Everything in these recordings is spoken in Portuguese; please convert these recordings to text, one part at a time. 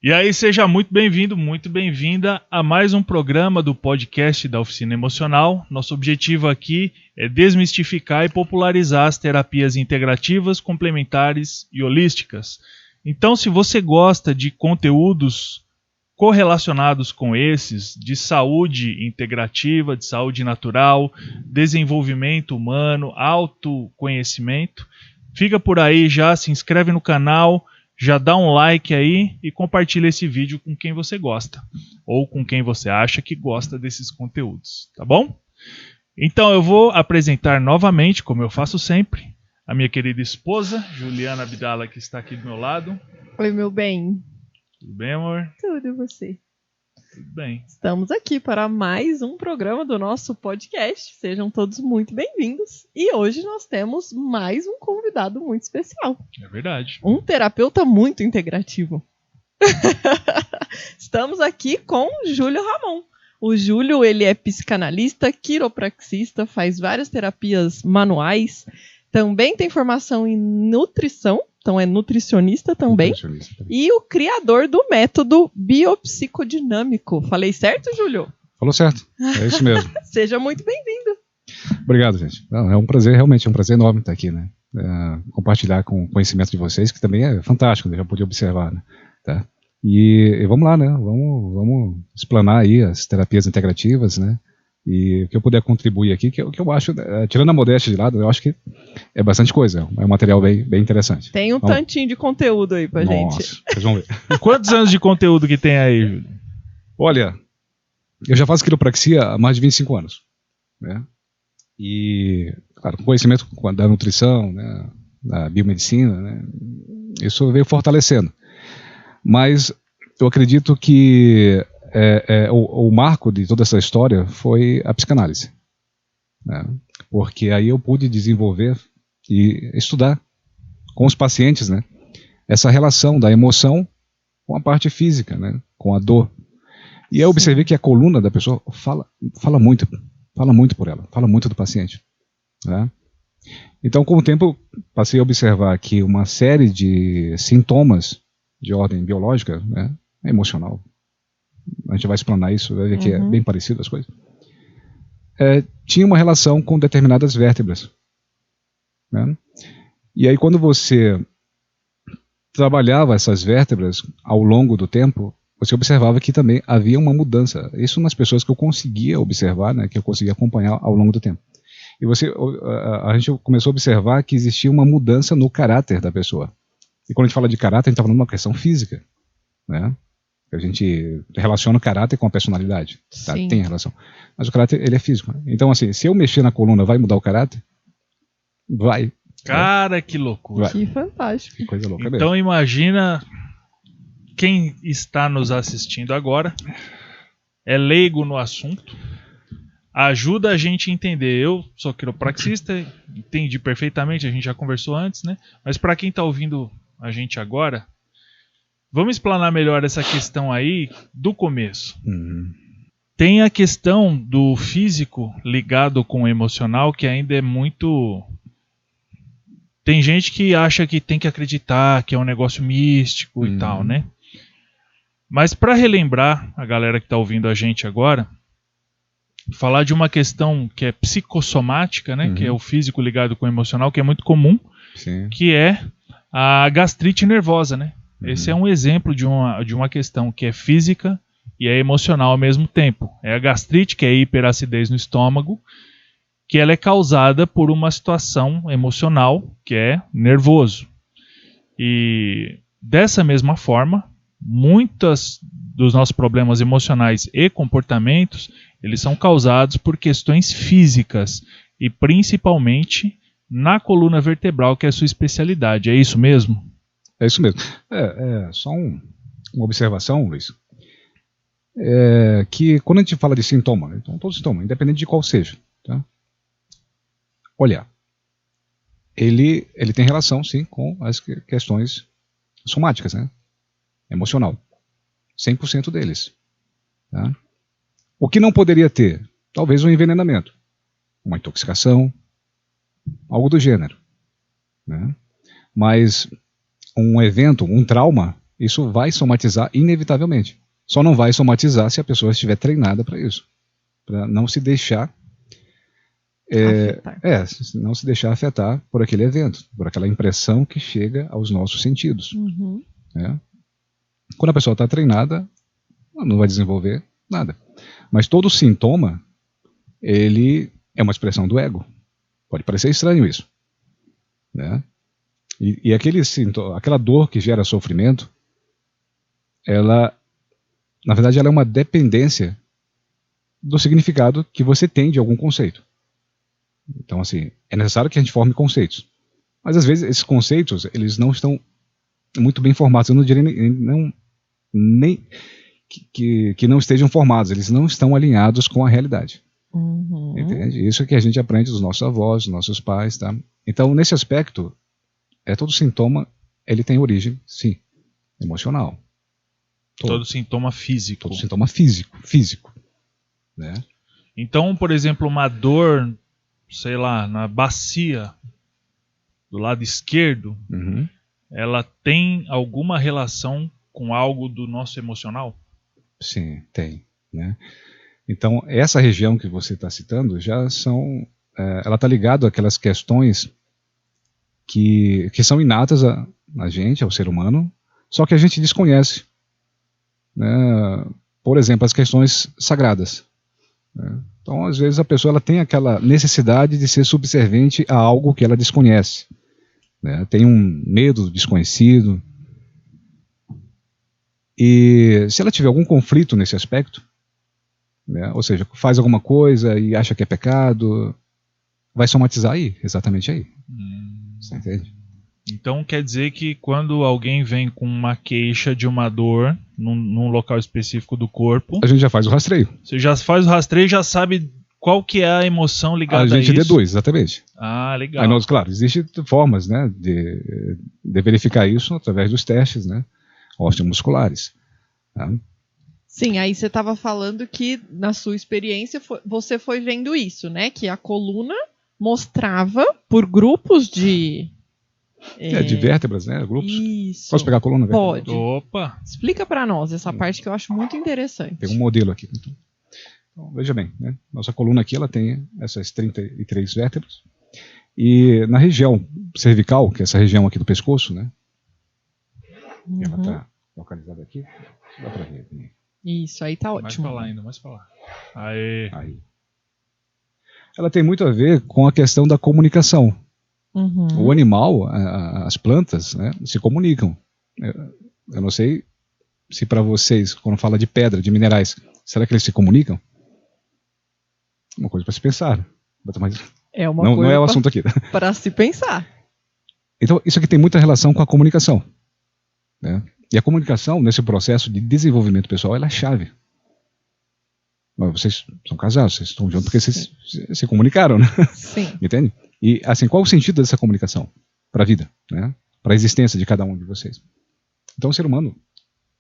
E aí, seja muito bem-vindo, muito bem-vinda a mais um programa do podcast da Oficina Emocional. Nosso objetivo aqui é desmistificar e popularizar as terapias integrativas, complementares e holísticas. Então, se você gosta de conteúdos correlacionados com esses, de saúde integrativa, de saúde natural, desenvolvimento humano, autoconhecimento, fica por aí já, se inscreve no canal, já dá um like aí e compartilha esse vídeo com quem você gosta ou com quem você acha que gosta desses conteúdos, tá bom? Então eu vou apresentar novamente, como eu faço sempre, a minha querida esposa, Juliana Abdala, que está aqui do meu lado. Oi, meu bem. Tudo bem, amor? Tudo, e você? Tudo bem. Estamos aqui para mais um programa do nosso podcast. Sejam todos muito bem-vindos. E hoje nós temos mais um convidado muito especial. É verdade. Um terapeuta muito integrativo. Estamos aqui com Júlio Ramon. O Júlio, ele é psicanalista, quiropraxista, faz várias terapias manuais, também tem formação em nutrição, então é nutricionista também, e o criador do método biopsicodinâmico. Falei certo, Júlio? Falou certo, é isso mesmo. Seja muito bem-vindo. Obrigado, gente. Não, é um prazer, realmente é um prazer enorme estar aqui, né? Compartilhar com o conhecimento de vocês, que também é fantástico, eu já pude observar, né? Tá? E vamos lá, né? Vamos explanar aí as terapias integrativas, né? E o que eu puder contribuir aqui, que eu acho, tirando a modéstia de lado, eu acho que é bastante coisa, é um material bem interessante. Tem um tantinho de conteúdo aí pra gente. Vocês vão ver. E quantos anos de conteúdo que tem aí, Júlio? Olha, eu já faço quiropraxia há mais de 25 anos, né? E, claro, com conhecimento da nutrição, né, da biomedicina, né, isso veio fortalecendo. Mas eu acredito que o marco de toda essa história foi a psicanálise, né? Porque aí eu pude desenvolver e estudar com os pacientes, né, essa relação da emoção com a parte física, né, com a dor. E eu observei que a coluna da pessoa fala muito por ela, fala muito do paciente, né? Então, com o tempo, passei a observar que uma série de sintomas de ordem biológica, né, emocional, a gente vai explanar isso, vai ver que é bem parecido as coisas, tinha uma relação com determinadas vértebras, né? E aí quando você trabalhava essas vértebras ao longo do tempo, você observava que também havia uma mudança, isso nas pessoas que eu conseguia observar, né, que eu conseguia acompanhar ao longo do tempo. E a gente começou a observar que existia uma mudança no caráter da pessoa. E quando a gente fala de caráter, a gente está falando de uma questão física, né? A gente relaciona o caráter com a personalidade, tá? Tem relação. Mas o caráter, ele é físico. Então, assim, se eu mexer na coluna, vai mudar o caráter? Vai. Cara, que loucura. Que fantástico. Que coisa louca mesmo. Então, imagina quem está nos assistindo agora, é leigo no assunto, ajuda a gente a entender. Eu sou quiropraxista, entendi perfeitamente, a gente já conversou antes, né? Mas para quem está ouvindo a gente agora, vamos explanar melhor essa questão aí do começo. Tem a questão do físico ligado com o emocional que ainda é muito... Tem gente que acha que tem que acreditar que é um negócio místico e tal, né? Mas para relembrar a galera que está ouvindo a gente agora, falar de uma questão que é psicossomática, né? Que é o físico ligado com o emocional, que é muito comum, que é a gastrite nervosa, né? Esse é um exemplo de uma questão que é física e é emocional ao mesmo tempo. É a gastrite, que é a hiperacidez no estômago, que ela é causada por uma situação emocional, que é nervoso. E dessa mesma forma, muitos dos nossos problemas emocionais e comportamentos, eles são causados por questões físicas e principalmente na coluna vertebral, que é a sua especialidade. É isso mesmo? É isso mesmo. Só uma observação, Luiz. Que quando a gente fala de sintoma, então todo sintoma, independente de qual seja, tá? Olha, ele tem relação, sim, com as questões somáticas, né? Emocional. 100% deles. Tá? O que não poderia ter? Talvez um envenenamento, uma intoxicação, algo do gênero, né? Mas um evento, um trauma, isso vai somatizar inevitavelmente. Só não vai somatizar se a pessoa estiver treinada para isso. Para não se deixar não se deixar afetar por aquele evento, por aquela impressão que chega aos nossos sentidos. Uhum. Né? Quando a pessoa está treinada, não vai desenvolver nada. Mas todo sintoma, ele é uma expressão do ego. Pode parecer estranho isso. Né? E aquele sintoma, aquela dor que gera sofrimento, na verdade, ela é uma dependência do significado que você tem de algum conceito. Então, assim, é necessário que a gente forme conceitos. Mas, às vezes, esses conceitos, eles não estão muito bem formados. Eu não diria nem que não estejam formados. Eles não estão alinhados com a realidade. Uhum. Entende? Isso é que a gente aprende dos nossos avós, dos nossos pais. Tá? Então, nesse aspecto, todo sintoma, ele tem origem, sim, emocional. Todo sintoma físico. Todo sintoma físico. Né? Então, por exemplo, uma dor, sei lá, na bacia do lado esquerdo, Uhum. ela tem alguma relação com algo do nosso emocional? Sim, tem. Né? Então, essa região que você está citando já são... ela está ligada àquelas questões que são inatas a gente, ao ser humano, só que a gente desconhece. Né? Por exemplo, as questões sagradas. Né? Então, às vezes, a pessoa ela tem aquela necessidade de ser subserviente a algo que ela desconhece. Né? Tem um medo do desconhecido. E se ela tiver algum conflito nesse aspecto, né? Ou seja, faz alguma coisa e acha que é pecado, vai somatizar aí, exatamente aí. Você entende? Então quer dizer que quando alguém vem com uma queixa de uma dor num local específico do corpo, A gente já faz o rastreio. você já faz o rastreio e já sabe qual que é a emoção ligada a isso? A gente deduz, exatamente. Ah, legal. Aí nós, claro, existem formas, né, de verificar isso através dos testes, né, osteomusculares. Tá? Sim, aí você estava falando que na sua experiência você foi vendo isso, né? Que a coluna mostrava por grupos de vértebras, né, grupos. Isso. Posso pegar a coluna? Pode. Opa! Explica para nós essa parte que eu acho muito interessante. Tem um modelo aqui. Então, veja bem, né, nossa coluna aqui ela tem essas 33 vértebras. E na região cervical, que é essa região aqui do pescoço, né, ela está localizada aqui. Dá para ver. Isso, aí tá ótimo. Mais pra lá ainda, mais pra lá. Aí. Ela tem muito a ver com a questão da comunicação. Uhum. O animal, as plantas, né, se comunicam. Eu não sei se para vocês, quando fala de pedra, de minerais, será que eles se comunicam? Uma coisa para se pensar. Mas É uma não coisa é o assunto aqui. Para se pensar. Então, isso aqui tem muita relação com a comunicação. Né? E a comunicação, nesse processo de desenvolvimento pessoal, ela é chave. Vocês são casados, vocês estão juntos porque vocês se comunicaram, né? Sim. Entende? E, assim, qual o sentido dessa comunicação para a vida, né? Para a existência de cada um de vocês? Então, o ser humano,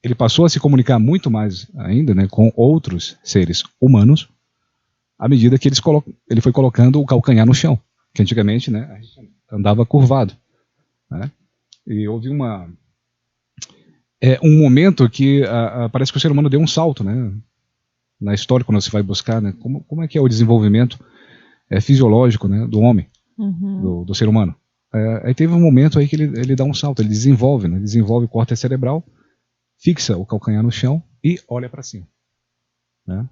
ele passou a se comunicar muito mais ainda, né, com outros seres humanos, à medida que ele foi colocando o calcanhar no chão, que antigamente, né, a gente andava curvado, né? E houve um momento que parece que o ser humano deu um salto, né? Na história, quando você vai buscar, né, como é que é o desenvolvimento fisiológico, né, do homem, do ser humano. Aí teve um momento aí que ele dá um salto, ele desenvolve, né, desenvolve o córtex cerebral, fixa o calcanhar no chão e olha para cima. Né?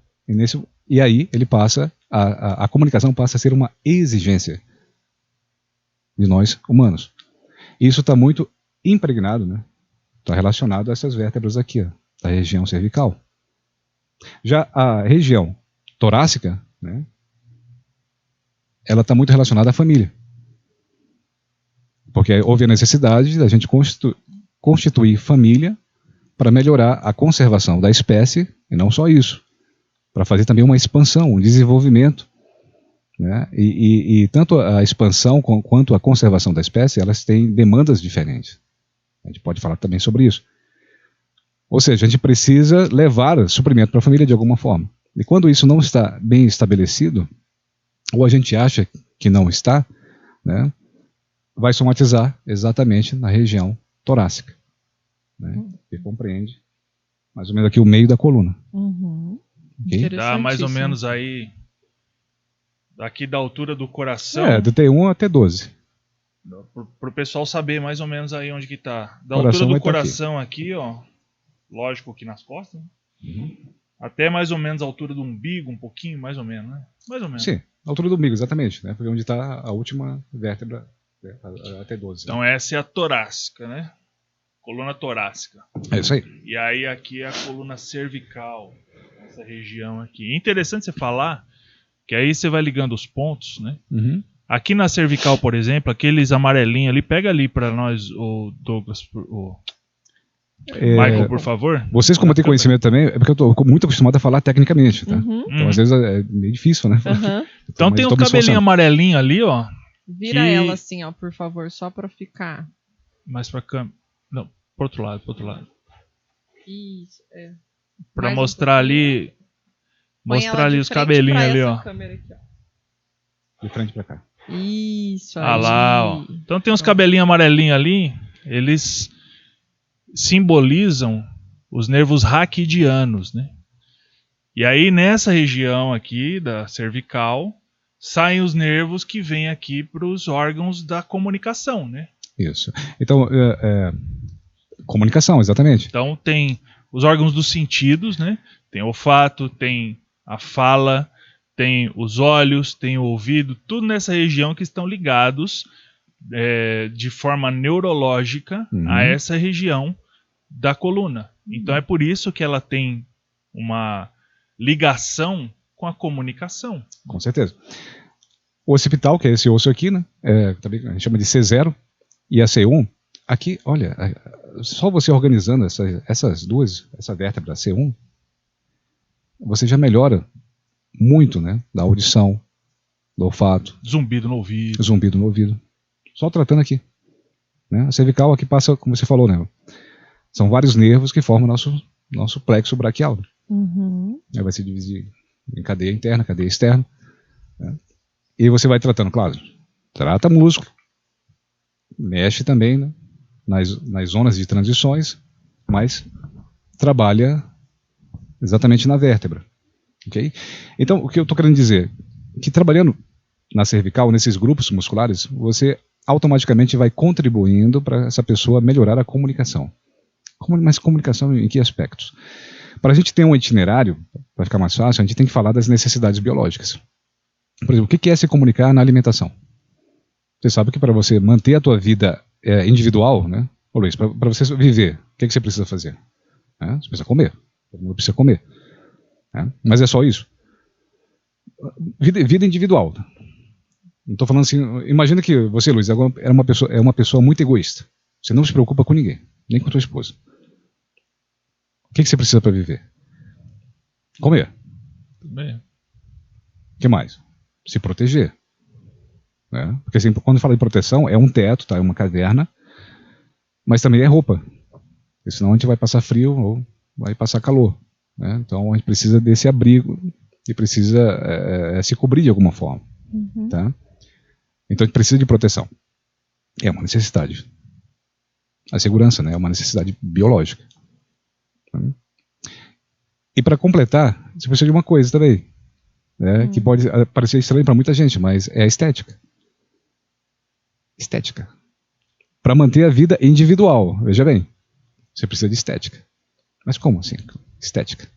E aí ele passa, a comunicação passa a ser uma exigência de nós humanos. E isso está muito impregnado, né? Está relacionado a essas vértebras aqui, ó, da região cervical. Já a região torácica, né, ela está muito relacionada à família. Porque houve a necessidade da gente constituir família para melhorar a conservação da espécie, e não só isso, para fazer também uma expansão, um desenvolvimento. Né, e tanto a expansão quanto a conservação da espécie, elas têm demandas diferentes. A gente pode falar também sobre isso. Ou seja, a gente precisa levar suprimento para a família de alguma forma. E quando isso não está bem estabelecido, ou a gente acha que não está, né, vai somatizar exatamente na região torácica. né? Que compreende mais ou menos aqui o meio da coluna. Uhum. Ok? Dá mais ou menos aí, aqui da altura do coração, Do T1 até 12. pro pessoal saber mais ou menos aí onde que tá. Da Coração altura vai do tá coração aqui, ó, lógico que nas costas, né? Até mais ou menos a altura do umbigo, um pouquinho, mais ou menos, né? Mais ou menos. Sim, a altura do umbigo, exatamente, né? Porque onde está a última vértebra, até 12. Então essa é a torácica, né? Coluna torácica. É isso aí. E aí aqui é a coluna cervical, essa região aqui. Interessante você falar, que aí você vai ligando os pontos, né? Uhum. Aqui na cervical, por exemplo, aqueles amarelinhos ali, pega ali pra nós, o Douglas, o Michael, por favor. Vocês, como têm conhecimento também, é porque eu tô muito acostumado a falar tecnicamente, tá? Uhum. Então, às vezes, é meio difícil, né? Uhum. Então Mas tem eu um tô me cabelinho esforçando. amarelinho ali, ó. Vira Que- ela assim, ó, por favor, só pra ficar. Mais pra câmera. Não, pro outro lado, pro outro lado. Isso, é. Pra Mais um mostrar pouquinho. ali. Põe Mostrar ela ali de os frente cabelinhos pra ali, essa ó. câmera aqui, ó. De frente pra cá. Isso, Ah aí. lá, ó. Então tem uns Ó. cabelinhos amarelinhos ali, eles simbolizam os nervos raquidianos, né? E aí nessa região aqui da cervical saem os nervos que vêm aqui para os órgãos da comunicação, né? Isso. Então, comunicação, exatamente. Então tem os órgãos dos sentidos, né? Tem o olfato, tem a fala, tem os olhos, tem o ouvido, tudo nessa região que estão ligados de forma neurológica a essa região da coluna. Então é por isso que ela tem uma ligação com a comunicação. Com certeza. O occipital, que é esse osso aqui, né? Também a gente chama de C0 e a C1. Aqui, olha, só você organizando essas duas, essa vértebra C1, você já melhora muito, né? Da audição, do olfato, Zumbido no ouvido. zumbido no ouvido. Só tratando aqui. Né? A cervical aqui passa, como você falou, né? São vários nervos que formam o nosso plexo braquial. Uhum. Aí vai se dividir em cadeia interna, cadeia externa. Né? E você vai tratando, claro, trata músculo, mexe também, né? nas zonas de transições, mas trabalha exatamente na vértebra. Okay? Então, o que eu estou querendo dizer? Que trabalhando na cervical, nesses grupos musculares, você automaticamente vai contribuindo para essa pessoa melhorar a comunicação. Mas comunicação em que aspectos? Para a gente ter um itinerário, para ficar mais fácil, a gente tem que falar das necessidades biológicas. Por exemplo, o que é se comunicar na alimentação? Você sabe que para você manter a tua vida individual, né? Ô Luiz, para você viver, o que você precisa fazer? Você precisa comer. Todo mundo precisa comer. Mas é só isso? Vida individual. Não estou falando assim. Imagina que você, Luiz, é uma pessoa muito egoísta. Você não se preocupa com ninguém, nem com a tua esposa. O que você precisa para viver? Comer. Tudo bem. O que mais? Se proteger. Né? Porque assim, quando fala de proteção, é um teto, tá? É uma caverna, mas também é roupa. Porque senão a gente vai passar frio ou vai passar calor. Né? Então a gente precisa desse abrigo e precisa se cobrir de alguma forma. Uhum. Tá? Então a gente precisa de proteção. É uma necessidade. A segurança, né? É uma necessidade biológica. Tá? E para completar, você precisa de uma coisa também, né? Que pode parecer estranho para muita gente, mas é a estética. Estética. Para manter a vida individual, veja bem, você precisa de estética. Mas como assim? Estética.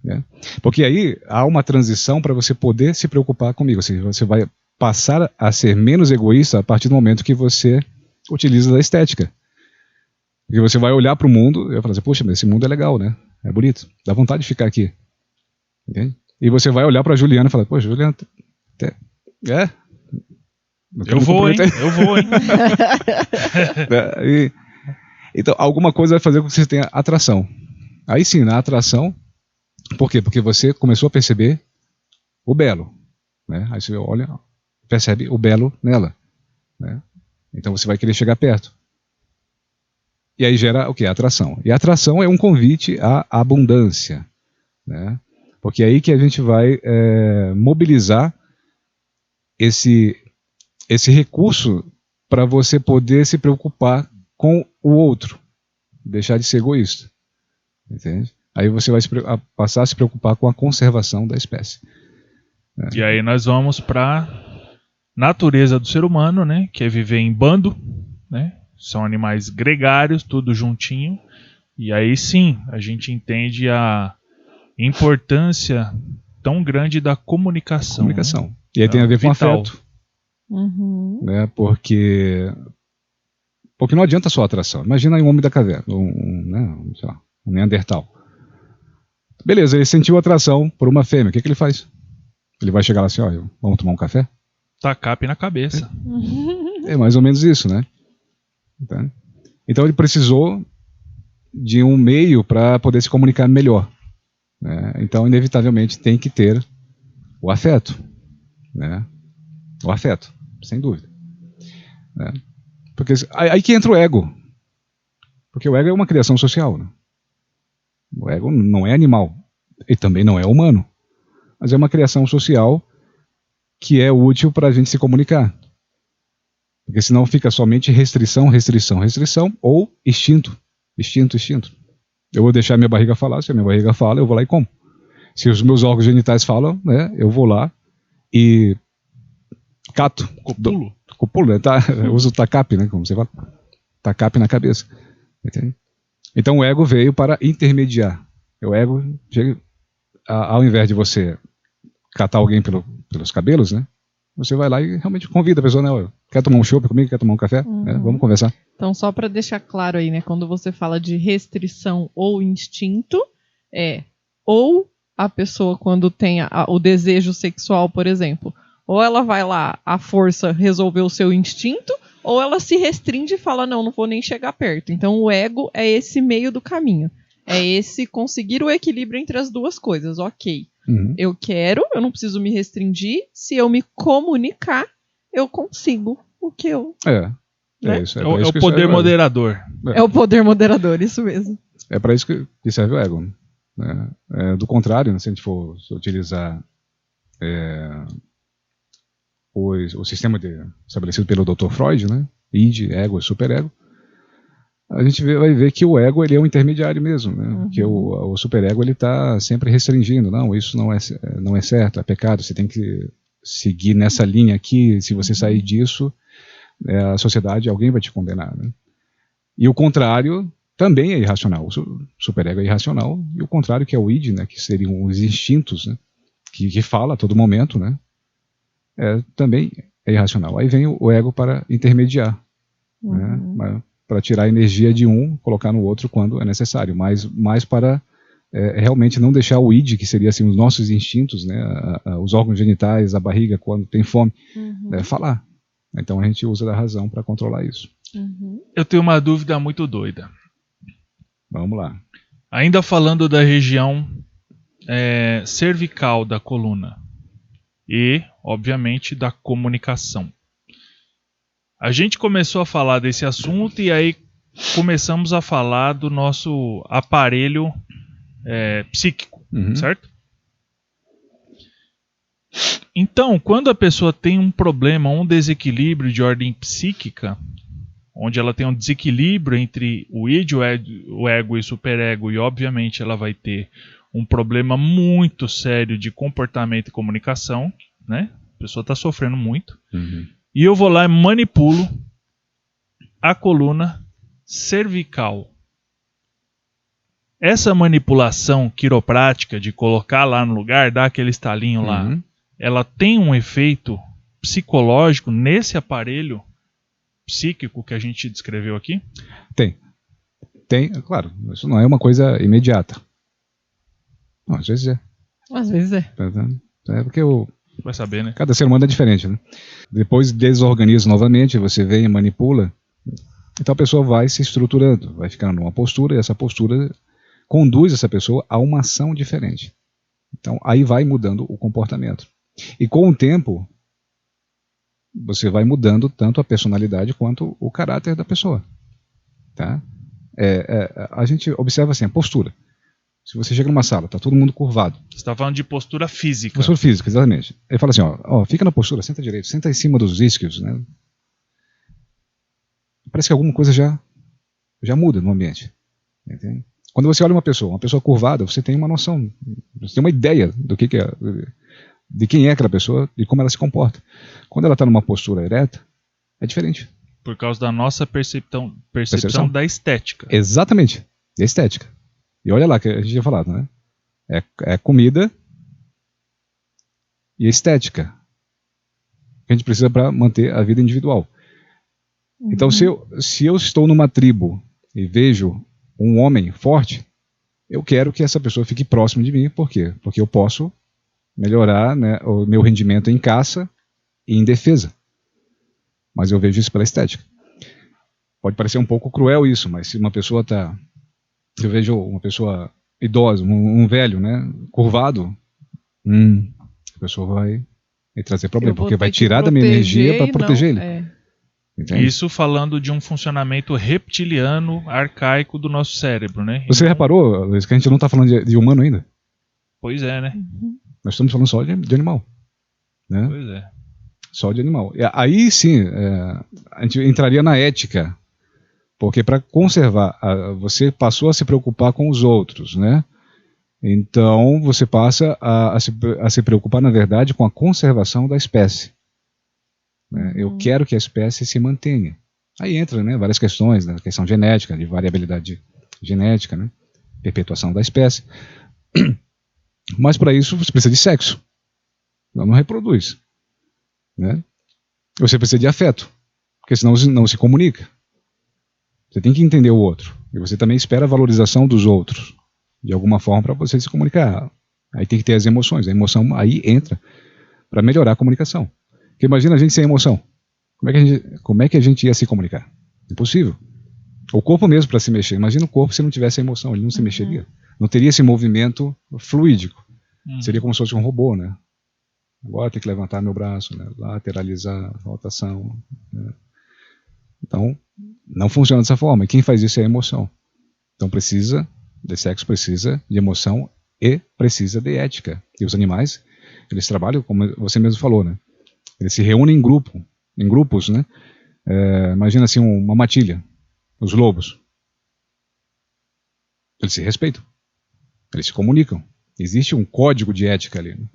Né? Porque aí há uma transição para você poder se preocupar comigo. Assim, você vai passar a ser menos egoísta a partir do momento que você utiliza da estética. Porque você vai olhar para o mundo e vai falar assim, poxa, mas esse mundo é legal, né? É bonito. Dá vontade de ficar aqui. Entende? E você vai olhar para a Juliana e falar, poxa, Juliana, eu vou, hein? Então, alguma coisa vai fazer com que você tenha atração. Aí sim, na atração, por quê? Porque você começou a perceber o belo. Né? Aí você olha, percebe o belo nela. Né? Então você vai querer chegar perto. E aí gera o quê? Atração. E a atração é um convite à abundância. Né? Porque é aí que a gente vai mobilizar esse recurso para você poder se preocupar com o outro. deixar de ser egoísta. Entende? Aí você vai passar a se preocupar com a conservação da espécie. E aí nós vamos para natureza do ser humano, né? Que é viver em bando, né? São animais gregários, tudo juntinho. E aí sim, a gente entende a importância tão grande da comunicação. Né? E aí tem a ver com vital. afeto. Uhum. Né? Porque não adianta só a atração. Imagina um homem da caverna, sei lá, um Neandertal. Beleza, ele sentiu atração por uma fêmea. O que ele faz? Ele vai chegar lá assim, ó, vamos tomar um café? Tacape na cabeça. É mais ou menos isso, né? Tá? Então ele precisou de um meio para poder se comunicar melhor. Né? Então, inevitavelmente, tem que ter o afeto. Né? O afeto, sem dúvida. Né? Porque aí que entra o ego. Porque o ego é uma criação social. Né? O ego não é animal. E também não é humano. Mas é uma criação social que é útil para a gente se comunicar. Porque senão fica somente restrição, restrição, restrição ou instinto. Instinto. Eu vou deixar minha barriga falar. Se a minha barriga fala, eu vou lá e como. Se os meus órgãos genitais falam, né, eu vou lá e cato. Copulo, né? Eu uso tacape, né? Como você fala. Tacape na cabeça. Entende? Então o ego veio para intermediar. O ego, ao invés de você catar alguém pelos cabelos, né? Você vai lá e realmente convida a pessoa, né? Quer tomar um chopp comigo? Quer tomar um café? Né? Vamos conversar. Então, só para deixar claro aí, né? Quando você fala de restrição ou instinto, ou a pessoa quando tem o desejo sexual, por exemplo, ou ela vai lá, à força, resolver o seu instinto, ou ela se restringe e fala, não vou nem chegar perto. Então, o ego é esse meio do caminho. É esse conseguir o equilíbrio entre as duas coisas. Ok, eu não preciso me restringir. Se eu me comunicar, eu consigo o que eu... É isso. É o poder moderador. É o poder moderador, isso mesmo. É para isso que serve o ego. Né? Do contrário, né, se a gente for utilizar o sistema estabelecido pelo Dr. Freud, né? Id, ego e superego, a gente vai ver que o ego ele é um intermediário mesmo, né? Porque o superego ele está sempre restringindo, não, isso não é certo, é pecado, você tem que seguir nessa linha aqui, se você sair disso, a sociedade, alguém vai te condenar, né? E o contrário também é irracional, o superego é irracional, e o contrário que é o id, né? Que seriam os instintos, né? Que fala a todo momento, né? Também é irracional. Aí vem o ego para intermediar, né? Para tirar a energia de um, colocar no outro quando é necessário, mas mais para realmente não deixar o id, que seria assim, os nossos instintos, né? Os órgãos genitais, a barriga quando tem fome, falar. Então a gente usa da razão para controlar isso. Eu tenho uma dúvida muito doida. Vamos lá. Ainda falando da região cervical da coluna e, obviamente, da comunicação. A gente começou a falar desse assunto e aí começamos a falar do nosso aparelho psíquico, certo? Então, quando a pessoa tem um problema, um desequilíbrio de ordem psíquica, onde ela tem um desequilíbrio entre o id, o ego e o superego, e obviamente ela vai ter um problema muito sério de comportamento e comunicação, né? A pessoa está sofrendo muito. E eu vou lá e manipulo a coluna cervical. Essa manipulação quiroprática de colocar lá no lugar, dar aquele estalinho lá, ela tem um efeito psicológico nesse aparelho psíquico que a gente descreveu aqui? Tem, claro, isso não é uma coisa imediata. Não, às vezes é. Às vezes é. É porque vai saber, né? Cada ser humano é diferente, né? Depois desorganiza novamente, você vem e manipula. Então a pessoa vai se estruturando, vai ficando numa postura, e essa postura conduz essa pessoa a uma ação diferente. Então aí vai mudando o comportamento. E com o tempo, você vai mudando tanto a personalidade quanto o caráter da pessoa. Tá? A gente observa assim, a postura. Se você chega numa sala, tá todo mundo curvado. Você está falando de postura física. Postura física, exatamente. Ele fala assim, ó, fica na postura, senta direito, senta em cima dos isquios, né? Parece que alguma coisa já muda no ambiente. Entende? Quando você olha uma pessoa curvada, você tem uma noção, você tem uma ideia do que é, de quem é aquela pessoa e como ela se comporta. Quando ela está numa postura ereta, é diferente. Por causa da nossa percepção Percepção? da estética. Exatamente. E a estética. E olha lá que a gente tinha falado, né? É comida e estética que a gente precisa para manter a vida individual. Então, se eu estou numa tribo e vejo um homem forte, eu quero que essa pessoa fique próximo de mim. Por quê? Porque eu posso melhorar, né, o meu rendimento em caça e em defesa. Mas eu vejo isso pela estética. Pode parecer um pouco cruel isso, mas se uma pessoa está... Eu vejo uma pessoa idosa, um velho, né, curvado, a pessoa vai trazer problema, porque vai tirar da minha energia para proteger ele. Entende? Isso falando de um funcionamento reptiliano, arcaico do nosso cérebro, né? Você reparou, Luiz, que a gente não está falando de humano ainda? Pois é, né? Nós estamos falando só de animal. Né? Pois é. Só de animal. E aí sim, a gente entraria na ética. Porque para conservar, você passou a se preocupar com os outros, né? Então você passa a se preocupar, na verdade, com a conservação da espécie. Né? Eu quero que a espécie se mantenha. Aí entra, né, várias questões, né, questão genética, de variabilidade genética, né, perpetuação da espécie. Mas para isso você precisa de sexo. Ela não reproduz. Né? Você precisa de afeto, porque senão não se comunica. Você tem que entender o outro. E você também espera a valorização dos outros, de alguma forma, para você se comunicar. Aí tem que ter as emoções. A emoção aí entra para melhorar a comunicação. Porque imagina a gente sem emoção. Como é que a gente ia se comunicar? Impossível. O corpo mesmo para se mexer. Imagina o corpo se não tivesse emoção, ele não se mexeria. Não teria esse movimento fluídico. Seria como se fosse um robô, né? Agora tem que levantar meu braço, né? Lateralizar, rotação. Né? Então, não funciona dessa forma. E quem faz isso é a emoção. Então sexo precisa de emoção e precisa de ética. E os animais, eles trabalham, como você mesmo falou, né? Eles se reúnem em grupos, né? Imagina assim uma matilha, os lobos. Eles se respeitam, eles se comunicam. Existe um código de ética ali. Né?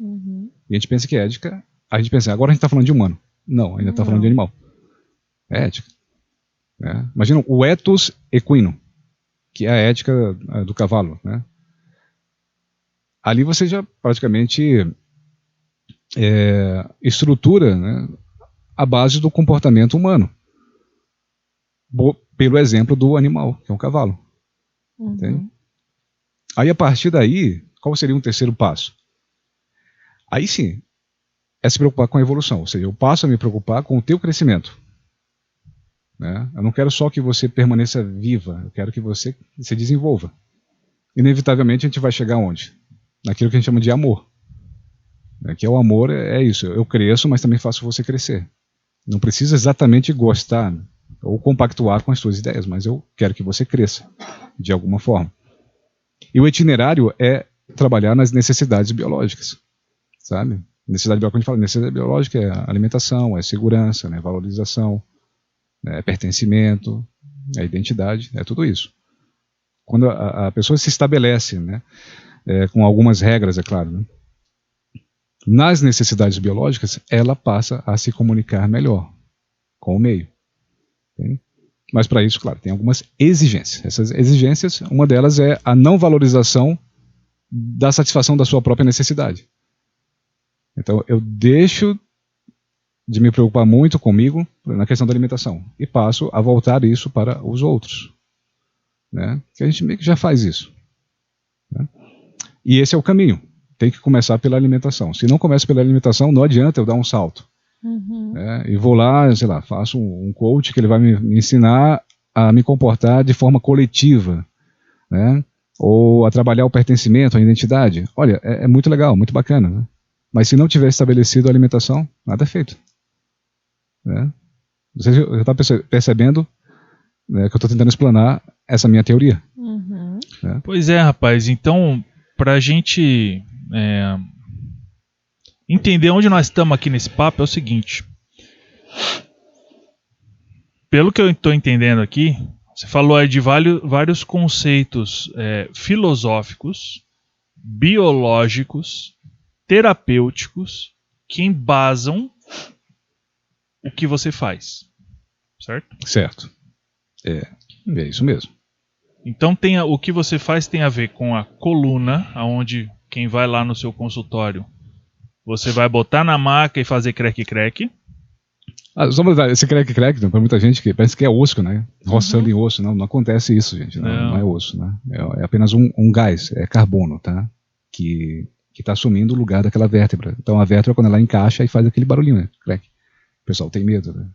E a gente pensa que é ética, agora a gente está falando de humano. Não, ainda está falando de animal. É ética. Imagina o ethos equino, que é a ética do cavalo. Né? Ali você já praticamente estrutura, né, a base do comportamento humano, pelo exemplo do animal, que é um cavalo. Aí a partir daí, qual seria um terceiro passo? Aí sim, é se preocupar com a evolução, ou seja, eu passo a me preocupar com o teu crescimento. Né? Eu não quero só que você permaneça viva, eu quero que você se desenvolva. Inevitavelmente a gente vai chegar onde? Naquilo que a gente chama de amor. Que é o amor, é isso, eu cresço, mas também faço você crescer. Não precisa exatamente gostar, né, ou compactuar com as suas ideias, mas eu quero que você cresça, de alguma forma. E o itinerário é trabalhar nas necessidades biológicas, sabe? Necessidade biológica, quando a gente fala necessidade biológica, é alimentação, é segurança, né, valorização, é pertencimento, é identidade, é tudo isso. Quando a pessoa se estabelece, né, com algumas regras, é claro, né, nas necessidades biológicas, ela passa a se comunicar melhor com o meio. Okay? Mas para isso, claro, tem algumas exigências. Essas exigências, uma delas é a não valorização da satisfação da sua própria necessidade. Então, eu deixo de me preocupar muito comigo na questão da alimentação e passo a voltar isso para os outros. Né? Que a gente meio que já faz isso. Né? E esse é o caminho. Tem que começar pela alimentação. Se não começa pela alimentação, não adianta eu dar um salto. E vou lá, sei lá, faço um coach que ele vai me ensinar a me comportar de forma coletiva, né? Ou a trabalhar o pertencimento, a identidade. Olha, é muito legal, muito bacana. Né? Mas se não tiver estabelecido a alimentação, nada é feito. Né? Você já está percebendo, né, que eu estou tentando explanar essa minha teoria. Né? Pois é, rapaz. Então, para a gente entender onde nós estamos aqui nesse papo, é o seguinte. Pelo que eu estou entendendo aqui, Você falou aí de vários conceitos filosóficos, biológicos, terapêuticos, que embasam o que você faz, certo? Certo. É isso mesmo. Então o que você faz tem a ver com a coluna, aonde quem vai lá no seu consultório, você vai botar na maca e fazer creque-creque. Só pra dar esse creque-creque, para muita gente que parece que é osso, né? Roçando em osso. Não acontece isso, gente. Não é osso, né? É apenas um gás, é carbono, tá? Que está assumindo o lugar daquela vértebra. Então a vértebra, quando ela encaixa, aí faz aquele barulhinho, né? Creque. O pessoal tem medo, né?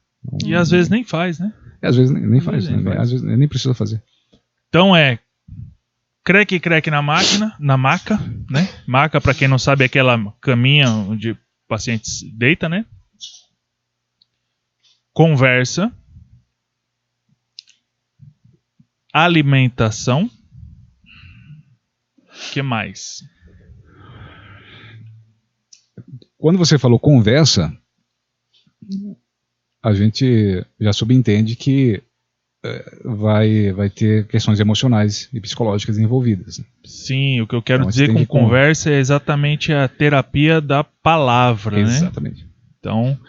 E às vezes nem faz, né? Às vezes nem faz, né? Às vezes nem precisa fazer. Então creque-creque na maca, né? Maca, para quem não sabe, é aquela caminha onde o paciente deita, né? Conversa, alimentação, que mais? Quando você falou conversa, a gente já subentende que vai ter questões emocionais e psicológicas envolvidas. Né? Sim, o que eu quero dizer com conversa é exatamente a terapia da palavra, exatamente. Né? Então,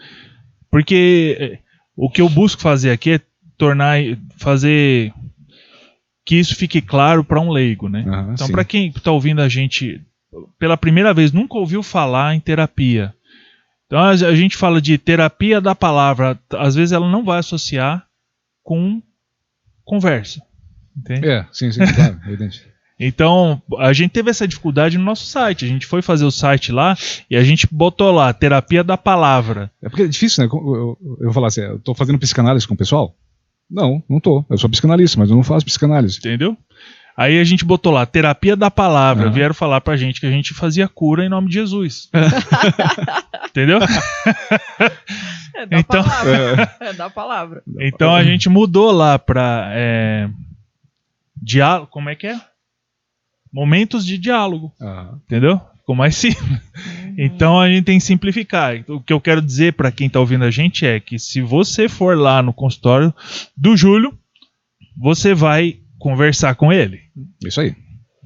porque o que eu busco fazer aqui é fazer que isso fique claro para um leigo, né? Então, para quem está ouvindo a gente pela primeira vez, nunca ouviu falar em terapia. Então, a gente fala de terapia da palavra. Às vezes ela não vai associar com conversa. Entende? Sim, claro, evidente. Então, a gente teve essa dificuldade no nosso site. A gente foi fazer o site lá e a gente botou lá, terapia da palavra. É porque é difícil, né? Eu vou falar assim, eu tô fazendo psicanálise com o pessoal? Não tô. Eu sou psicanalista, mas eu não faço psicanálise. Entendeu? Aí a gente botou lá, terapia da palavra. Vieram falar pra gente que a gente fazia cura em nome de Jesus. Entendeu? É da palavra. Então a gente mudou lá pra diálogo. Como é que é? Momentos de diálogo. Entendeu? Ficou mais simples. Então a gente tem que simplificar. O que eu quero dizer para quem está ouvindo a gente é que se você for lá no consultório do Júlio, você vai conversar com ele. Isso aí.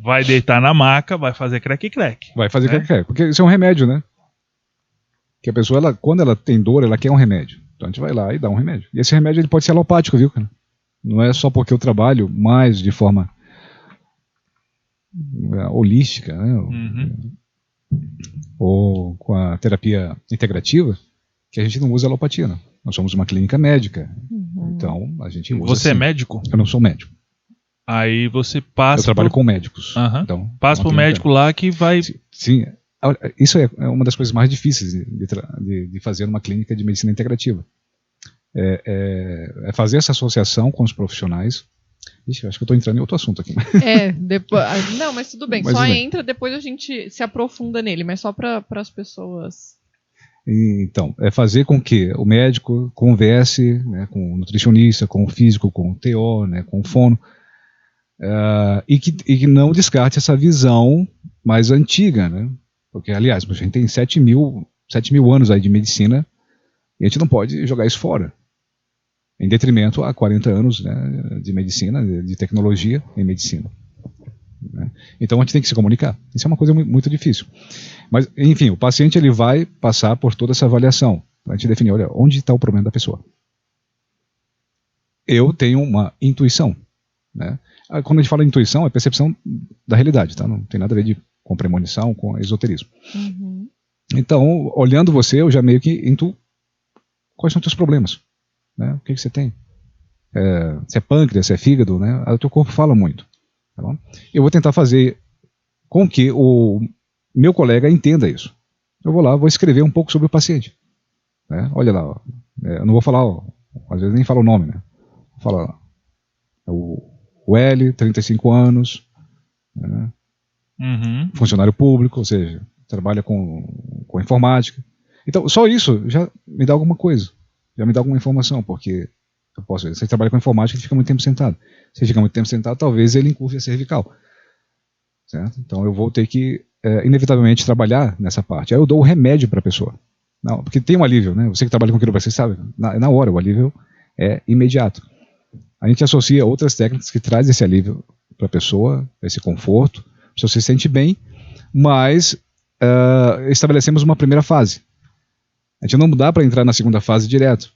Vai deitar na maca, vai fazer creque-creque. Vai fazer creque-creque. Porque isso é um remédio, né? Que a pessoa, quando ela tem dor, ela quer um remédio. Então a gente vai lá e dá um remédio. E esse remédio ele pode ser alopático, viu, cara? Não é só porque eu trabalho mais de forma holística, né? Ou com a terapia integrativa, que a gente não usa alopatia, né? Nós somos uma clínica médica. Então a gente usa. Você é médico? Eu não sou médico. Aí você passa. Eu trabalho com médicos. Então, passa pro médico lá que vai. Sim. Isso é uma das coisas mais difíceis de fazer numa clínica de medicina integrativa. É fazer essa associação com os profissionais. Ixi, acho que eu estou entrando em outro assunto aqui. Depois, não, mas tudo bem. Só entra, depois a gente se aprofunda nele, mas só para as pessoas. Então, é fazer com que o médico converse, né, com o nutricionista, com o físico, com o TO, né, com o fono, e que não descarte essa visão mais antiga, né? Porque, aliás, a gente tem 7 mil anos aí de medicina e a gente não pode jogar isso fora. Em detrimento a 40 anos, né, de medicina, de tecnologia em medicina. Né? Então a gente tem que se comunicar. Isso é uma coisa muito difícil. Mas, enfim, o paciente ele vai passar por toda essa avaliação. A gente define, olha, onde está o problema da pessoa. Eu tenho uma intuição. Né? Quando a gente fala intuição, é percepção da realidade. Tá? Não tem nada a ver com premonição, com esoterismo. Então, olhando você, eu já meio que intuo quais são os teus problemas. Né? O que você tem? Se é pâncreas, se é fígado, né? O teu corpo fala muito. Tá bom? Eu vou tentar fazer com que o meu colega entenda isso. Eu vou lá, vou escrever um pouco sobre o paciente. Né? Olha lá, eu não vou falar, às vezes nem falo o nome, né? Vou falar o L, 35 anos, né? Funcionário público, ou seja, trabalha com informática. Então, só isso já me dá alguma coisa. Já me dá alguma informação, porque eu posso ver, você trabalha com informática e fica muito tempo sentado. Se fica muito tempo sentado, talvez ele encurte a cervical. Certo? Então eu vou ter que, inevitavelmente, trabalhar nessa parte. Aí eu dou o remédio para a pessoa. Não, porque tem um alívio, né? Você que trabalha com quiropraxia sabe, na hora, o alívio é imediato. a gente associa outras técnicas que trazem esse alívio para a pessoa, esse conforto, a pessoa se sente bem, mas estabelecemos uma primeira fase. A gente não dá para entrar na segunda fase direto.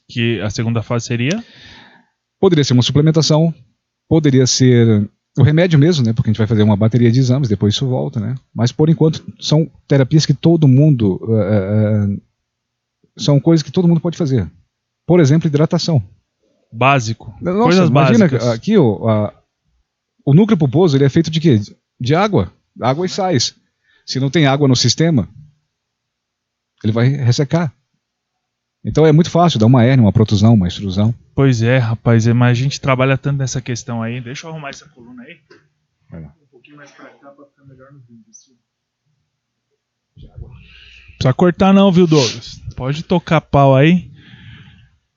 Que a segunda fase seria? Poderia ser uma suplementação, poderia ser o remédio mesmo, né? Porque a gente vai fazer uma bateria de exames, depois isso volta, né? Mas por enquanto são terapias que todo mundo são coisas que todo mundo pode fazer. Por exemplo, hidratação. Básico. Nossa, coisas imagina básicas. aqui o núcleo pulposo, ele é feito de quê? De água e sais. Se não tem água no sistema, ele vai ressecar. Então é muito fácil dar uma hérnia, uma protusão, uma extrusão. Pois é, rapaz, mas a gente trabalha tanto nessa questão aí. Deixa eu arrumar essa coluna aí. Vai lá. Um pouquinho mais pra cá pra ficar melhor no vídeo. Precisa cortar não, viu, Douglas? Pode tocar pau aí.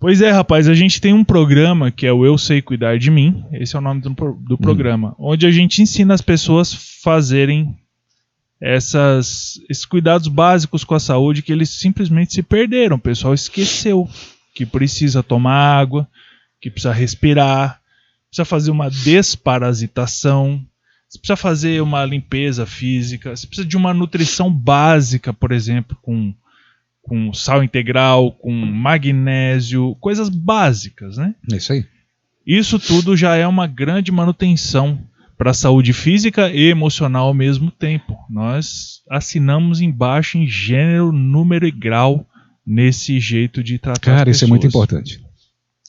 Pois é, rapaz, a gente tem um programa que é o Eu Sei Cuidar de Mim. Esse é o nome do programa. Onde a gente ensina as pessoas a fazerem esses cuidados básicos com a saúde que eles simplesmente se perderam. O pessoal esqueceu que precisa tomar água, que precisa respirar, precisa fazer uma desparasitação, você precisa fazer uma limpeza física, você precisa de uma nutrição básica, por exemplo, com sal integral, com magnésio, coisas básicas, né? É isso aí. Isso tudo já é uma grande manutenção para a saúde física e emocional ao mesmo tempo. Nós assinamos embaixo em gênero, número e grau nesse jeito de tratar as Cara, pessoas. isso é muito importante.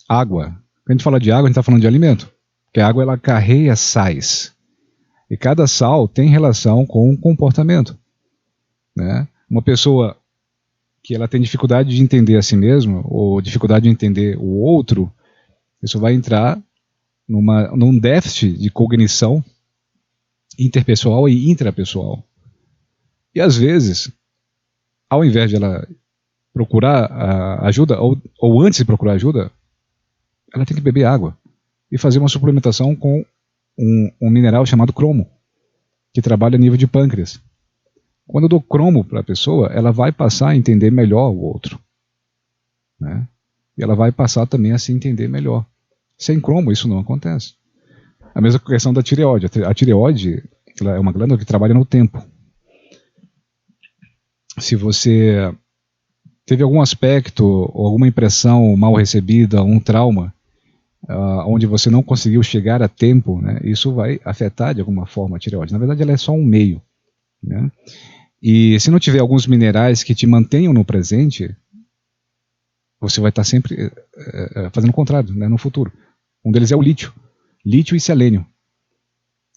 Água. Quando a gente fala de água, a gente está falando de alimento. Porque a água, ela carrega sais. E cada sal tem relação com o comportamento. Né? Uma pessoa que ela tem dificuldade de entender a si mesma, ou dificuldade de entender o outro, isso vai entrar num déficit de cognição interpessoal e intrapessoal. E às vezes, ao invés de ela procurar ajuda, ou antes de procurar ajuda, ela tem que beber água e fazer uma suplementação com um mineral chamado cromo, que trabalha a nível de pâncreas. Quando eu dou cromo para a pessoa, ela vai passar a entender melhor o outro. Né? E ela vai passar também a se entender melhor. Sem cromo, isso não acontece. A mesma questão da tireoide. A tireoide, ela é uma glândula que trabalha no tempo. Se você teve algum aspecto, ou alguma impressão mal recebida, um trauma, onde você não conseguiu chegar a tempo, né, isso vai afetar de alguma forma a tireoide. Na verdade, ela é só um meio. Né? E se não tiver alguns minerais que te mantenham no presente, você vai estar sempre fazendo o contrário, né, no futuro. Um deles é o lítio. Lítio e selênio,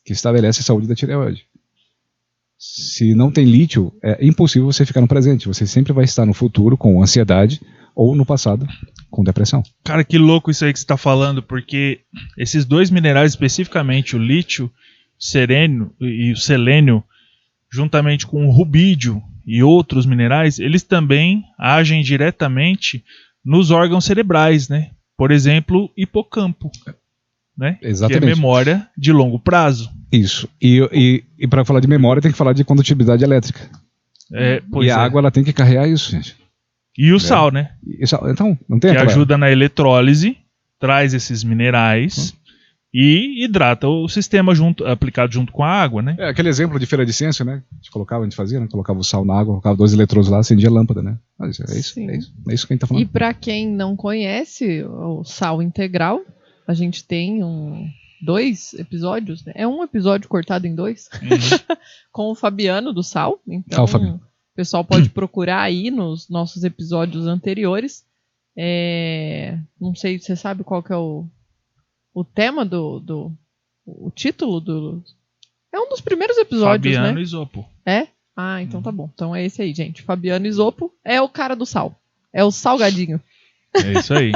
que estabelece a saúde da tireoide. Se não tem lítio, é impossível você ficar no presente. Você sempre vai estar no futuro com ansiedade ou no passado com depressão. Cara, que louco isso aí que você está falando, porque esses dois minerais especificamente, o lítio e o selênio, juntamente com o rubídio e outros minerais, eles também agem diretamente nos órgãos cerebrais, né? Por exemplo, hipocampo, né? Exatamente. Que é memória de longo prazo. Isso. E para falar de memória, tem que falar de condutibilidade elétrica. Pois a água ela tem que carregar isso, gente. E o sal, né? Então, não tem que aquela... ajuda na eletrólise, traz esses minerais e hidrata o sistema aplicado junto com a água, né? Aquele exemplo de feira de ciência, né? A gente fazia, né? Colocava o sal na água, colocava 2 eletrodos lá, acendia a lâmpada, né? Mas é isso que a gente tá falando. E para quem não conhece o sal integral, a gente tem 2 episódios, né? É um episódio cortado em 2, com o Fabiano do Sal. Então, o pessoal pode procurar aí nos nossos episódios anteriores. Não sei se você sabe qual que é o tema o título do... É um dos primeiros episódios, Fabiano né? Isopo. É? Ah, então tá bom. Então é esse aí, gente. Fabiano Isopo é o cara do sal. É o salgadinho. É isso aí.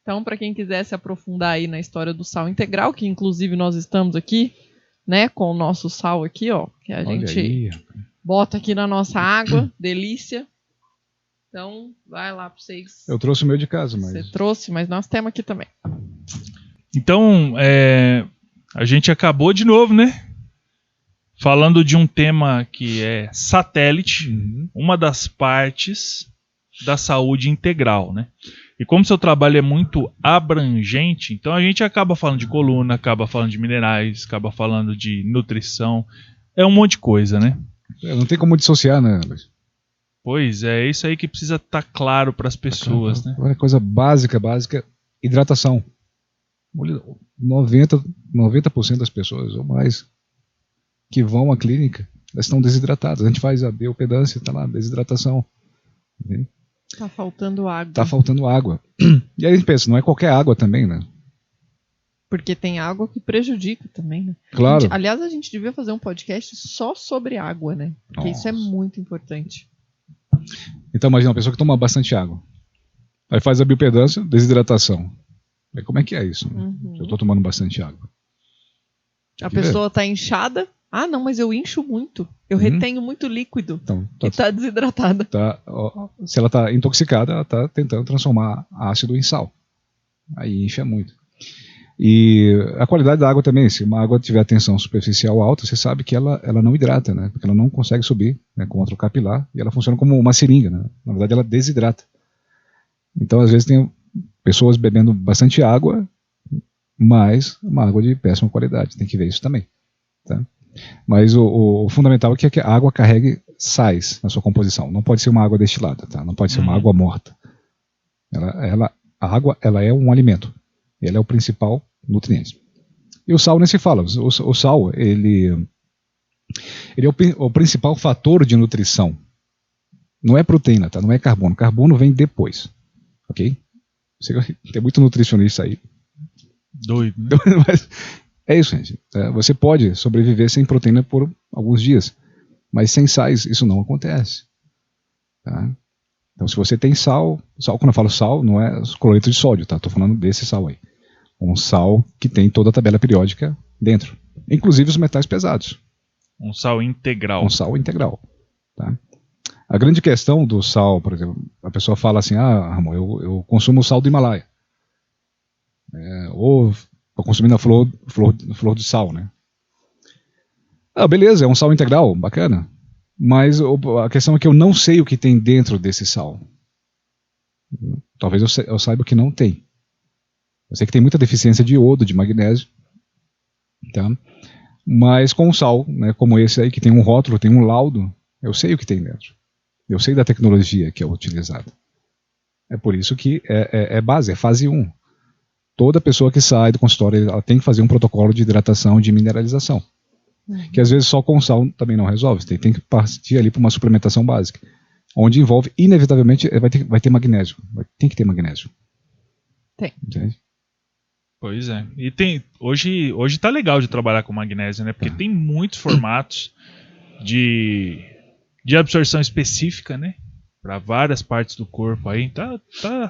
Então, para quem quiser se aprofundar aí na história do sal integral, que inclusive nós estamos aqui, né, com o nosso sal aqui, ó, que a gente bota aqui na nossa água, delícia. Então, vai lá para vocês. Eu trouxe o meu de casa, mas... Você trouxe, mas nós temos aqui também. Então, a gente acabou de novo, né? Falando de um tema que é satélite, uma das partes da saúde integral, né? E como seu trabalho é muito abrangente, então a gente acaba falando de coluna, acaba falando de minerais, acaba falando de nutrição. É um monte de coisa, né? Não tem como dissociar, né, Luiz? Pois é isso aí que precisa estar claro para as pessoas, né? Olha, coisa básica, hidratação. 90% das pessoas ou mais que vão à clínica, elas estão desidratadas. A gente faz a biopedância, está lá, desidratação. Entende? Tá faltando água. Tá faltando água. E aí a gente pensa, não é qualquer água também, né? Porque tem água que prejudica também, né? Claro. Aliás, a gente devia fazer um podcast só sobre água, né? Porque isso é muito importante. Então imagina uma pessoa que toma bastante água. Aí faz a biopedância, desidratação. Aí como é que é isso? Né? Eu estou tomando bastante água. A pessoa tá inchada. Ah, não, mas eu incho muito. Eu retenho muito líquido. Então, e tá desidratada. Se ela tá intoxicada, ela tá tentando transformar ácido em sal. Aí incha muito. E a qualidade da água também, se uma água tiver tensão superficial alta, você sabe que ela não hidrata, né? Porque ela não consegue subir, né, contra o capilar, e ela funciona como uma seringa, né? Na verdade, ela desidrata. Então, às vezes, tem pessoas bebendo bastante água, mas uma água de péssima qualidade. Tem que ver isso também. Tá? Mas o fundamental é que a água carregue sais na sua composição. Não pode ser uma água destilada, tá? Não pode ser uma água morta. A água ela é um alimento. Ele é o principal nutriente. E o sal nem se fala. O sal ele é o principal fator de nutrição. Não é proteína, tá? Não é carbono. Carbono vem depois. Ok? Tem muito nutricionista aí. Doido, né? Mas é isso, gente. Você pode sobreviver sem proteína por alguns dias. Mas sem sais, isso não acontece. Tá? Então, se você tem sal, quando eu falo sal, não é cloreto de sódio, tá? Estou falando desse sal aí. Um sal que tem toda a tabela periódica dentro. Inclusive os metais pesados. Um sal integral. Um sal integral. Tá? A grande questão do sal, por exemplo, a pessoa fala assim, Ramon, eu consumo o sal do Himalaia. Ou estou consumindo a flor de sal, né? Beleza, é um sal integral, bacana. Mas a questão é que eu não sei o que tem dentro desse sal. Talvez eu saiba que não tem. Eu sei que tem muita deficiência de iodo, de magnésio. Tá? Mas com um sal, né, como esse aí, que tem um rótulo, tem um laudo, eu sei o que tem dentro. Eu sei da tecnologia que é utilizada. É por isso que é base, é fase 1. Toda pessoa que sai do consultório ela tem que fazer um protocolo de hidratação, de mineralização. Que às vezes só com sal também não resolve. Você tem que partir ali para uma suplementação básica, onde envolve, inevitavelmente, vai ter magnésio. Tem que ter magnésio. Tem. Entende? Pois é. E hoje tá legal de trabalhar com magnésio, né? Porque tem muitos formatos de absorção específica, né? Para várias partes do corpo aí. Tá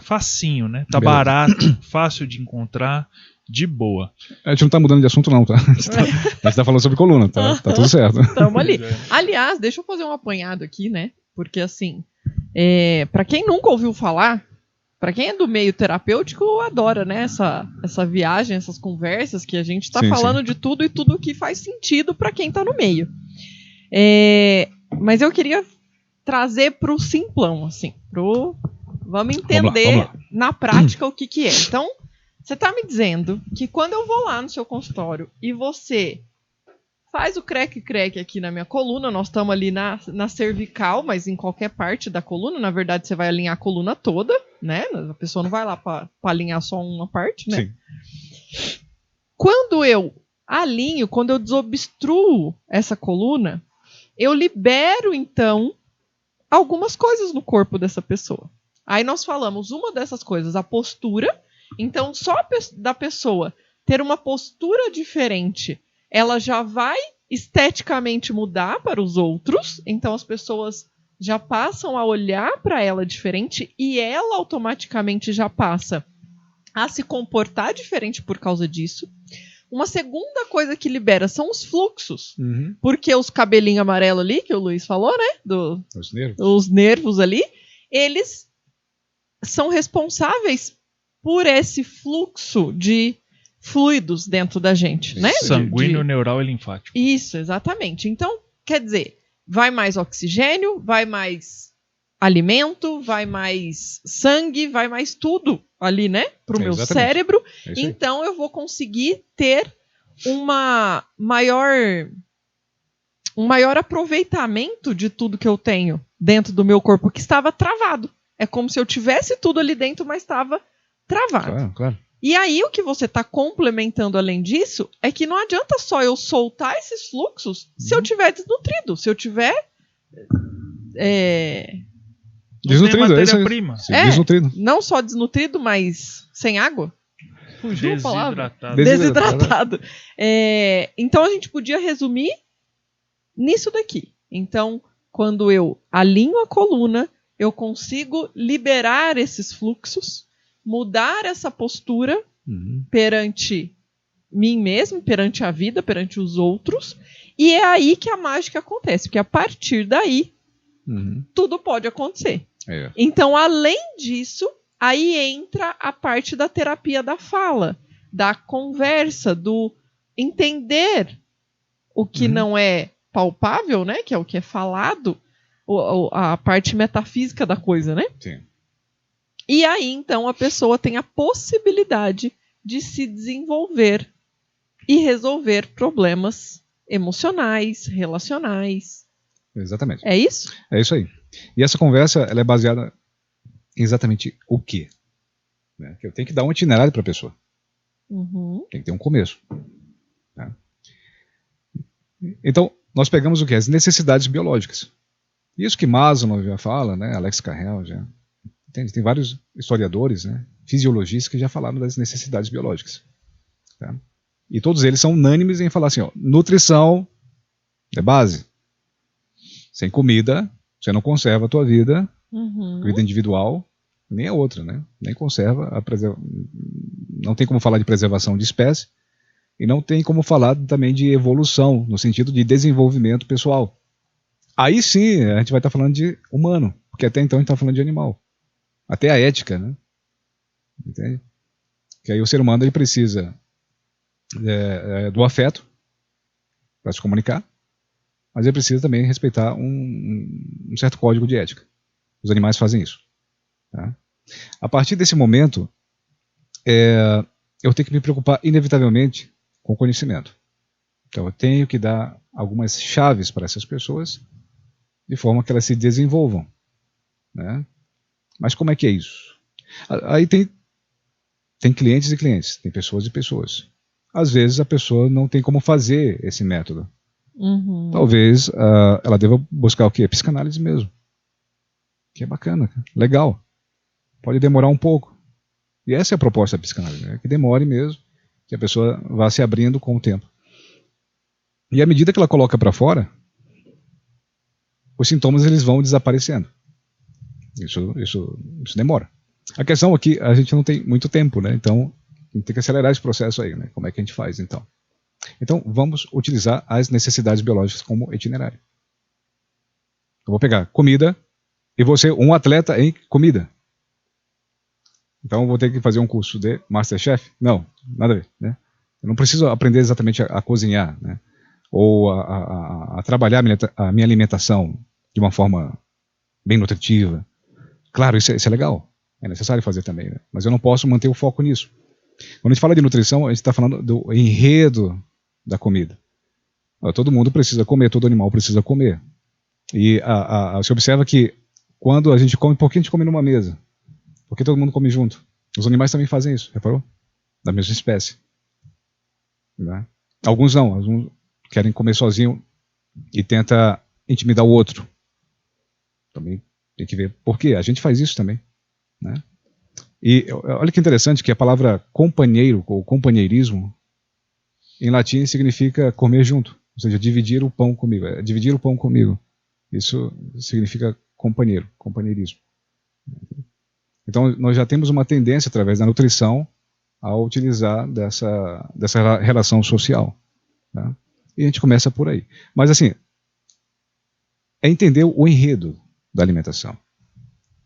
facinho, né? Tá barato, fácil de encontrar. De boa. A gente não tá mudando de assunto não, tá? A gente tá falando sobre coluna, tá tudo certo. Tamo ali. Aliás, deixa eu fazer um apanhado aqui, né? Porque assim, pra quem nunca ouviu falar, pra quem é do meio terapêutico, adora, né? Essa viagem, essas conversas que a gente tá falando de tudo e tudo que faz sentido pra quem tá no meio. Mas eu queria trazer pro simplão, assim, vamos entender vamos lá. Na prática o que é. Então, você está me dizendo que quando eu vou lá no seu consultório e você faz o creque-creque aqui na minha coluna, nós estamos ali na cervical, mas em qualquer parte da coluna, na verdade você vai alinhar a coluna toda, né? A pessoa não vai lá para alinhar só uma parte, né? Sim. Quando eu alinho, quando eu desobstruo essa coluna, eu libero, então, algumas coisas no corpo dessa pessoa. Aí nós falamos uma dessas coisas, a postura. Então, só da pessoa ter uma postura diferente, ela já vai esteticamente mudar para os outros. Então, as pessoas já passam a olhar para ela diferente e ela automaticamente já passa a se comportar diferente por causa disso. Uma segunda coisa que libera são os fluxos. Porque os cabelinhos amarelos ali, que o Luiz falou, né? Os nervos ali, eles são responsáveis por esse fluxo de fluidos dentro da gente, né? Sanguíneo, neural e linfático. Isso, exatamente. Então, quer dizer, vai mais oxigênio, vai mais alimento, vai mais sangue, vai mais tudo ali, né? Pro meu Exatamente. cérebro. É isso aí. Então eu vou conseguir ter um maior aproveitamento de tudo que eu tenho dentro do meu corpo, que estava travado. É como se eu tivesse tudo ali dentro, mas estava travado. Claro, claro. E aí o que você está complementando além disso é que não adianta só eu soltar esses fluxos se eu tiver desnutrido, se eu tiver Desnutrido, é isso aí. matéria-prima. Sim, desnutrido. não só desnutrido, mas sem água. Fugiu a palavra. Desidratado. Desidratado. Então a gente podia resumir nisso daqui. Então, quando eu alinho a coluna, eu consigo liberar esses fluxos, mudar essa postura perante mim mesmo, perante a vida, perante os outros, e é aí que a mágica acontece, porque a partir daí tudo pode acontecer. É. Então, além disso, aí entra a parte da terapia da fala, da conversa, do entender o que não é palpável, né? Que é o que é falado, a parte metafísica da coisa, né? Sim. E aí, então, a pessoa tem a possibilidade de se desenvolver e resolver problemas emocionais, relacionais. Exatamente. É isso? É isso aí. E essa conversa, ela é baseada em exatamente o quê? Né? Que eu tenho que dar um itinerário para a pessoa. Tem que ter um começo. Tá? Então, nós pegamos o quê? As necessidades biológicas. Isso que Maslow já fala, né? Alex Carrel já. Entende? Tem vários historiadores, né? Fisiologistas que já falaram das necessidades biológicas. Tá? E todos eles são unânimes em falar assim, ó, nutrição é base. Sem comida, você não conserva a tua vida, vida individual, nem a outra, né? Nem conserva, não tem como falar de preservação de espécie, e não tem como falar também de evolução, no sentido de desenvolvimento pessoal. Aí sim, a gente vai estar falando de humano, porque até então a gente está falando de animal. Até a ética, né? Entende? Que aí o ser humano ele precisa do afeto para se comunicar, mas ele precisa também respeitar um certo código de ética. Os animais fazem isso. Tá? A partir desse momento, eu tenho que me preocupar inevitavelmente com o conhecimento. Então eu tenho que dar algumas chaves para essas pessoas, de forma que elas se desenvolvam. Né? Mas como é que é isso? Aí tem clientes e clientes, tem pessoas e pessoas. Às vezes a pessoa não tem como fazer esse método. Talvez ela deva buscar o quê? Psicanálise mesmo. Que é bacana, legal. Pode demorar um pouco. E essa é a proposta da psicanálise, né? Que demore mesmo, que a pessoa vá se abrindo com o tempo. E à medida que ela coloca para fora, os sintomas eles vão desaparecendo. Isso demora. A questão aqui, a gente não tem muito tempo, né? Então, tem que acelerar esse processo aí, né? Como é que a gente faz, então? Então, vamos utilizar as necessidades biológicas como itinerário. Eu vou pegar comida e vou ser um atleta em comida. Então, eu vou ter que fazer um curso de Masterchef? Não, nada a ver, né? Eu não preciso aprender exatamente a cozinhar, né? Ou a trabalhar a minha alimentação de uma forma bem nutritiva. Claro, isso é legal. É necessário fazer também, né? Mas eu não posso manter o foco nisso. Quando a gente fala de nutrição, a gente está falando do enredo da comida. Todo mundo precisa comer, todo animal precisa comer. E você observa que quando a gente come, por que a gente come numa mesa? Porque todo mundo come junto. Os animais também fazem isso, reparou? Da mesma espécie. Né? Alguns não, alguns querem comer sozinho e tenta intimidar o outro. Também tem que ver por quê. A gente faz isso também. Né? E olha que interessante que a palavra companheiro ou companheirismo em latim significa comer junto, ou seja, dividir o pão comigo. Dividir o pão comigo. Isso significa companheiro, companheirismo. Então nós já temos uma tendência através da nutrição a utilizar dessa relação social. Tá? E a gente começa por aí. Mas assim, é entender o enredo da alimentação.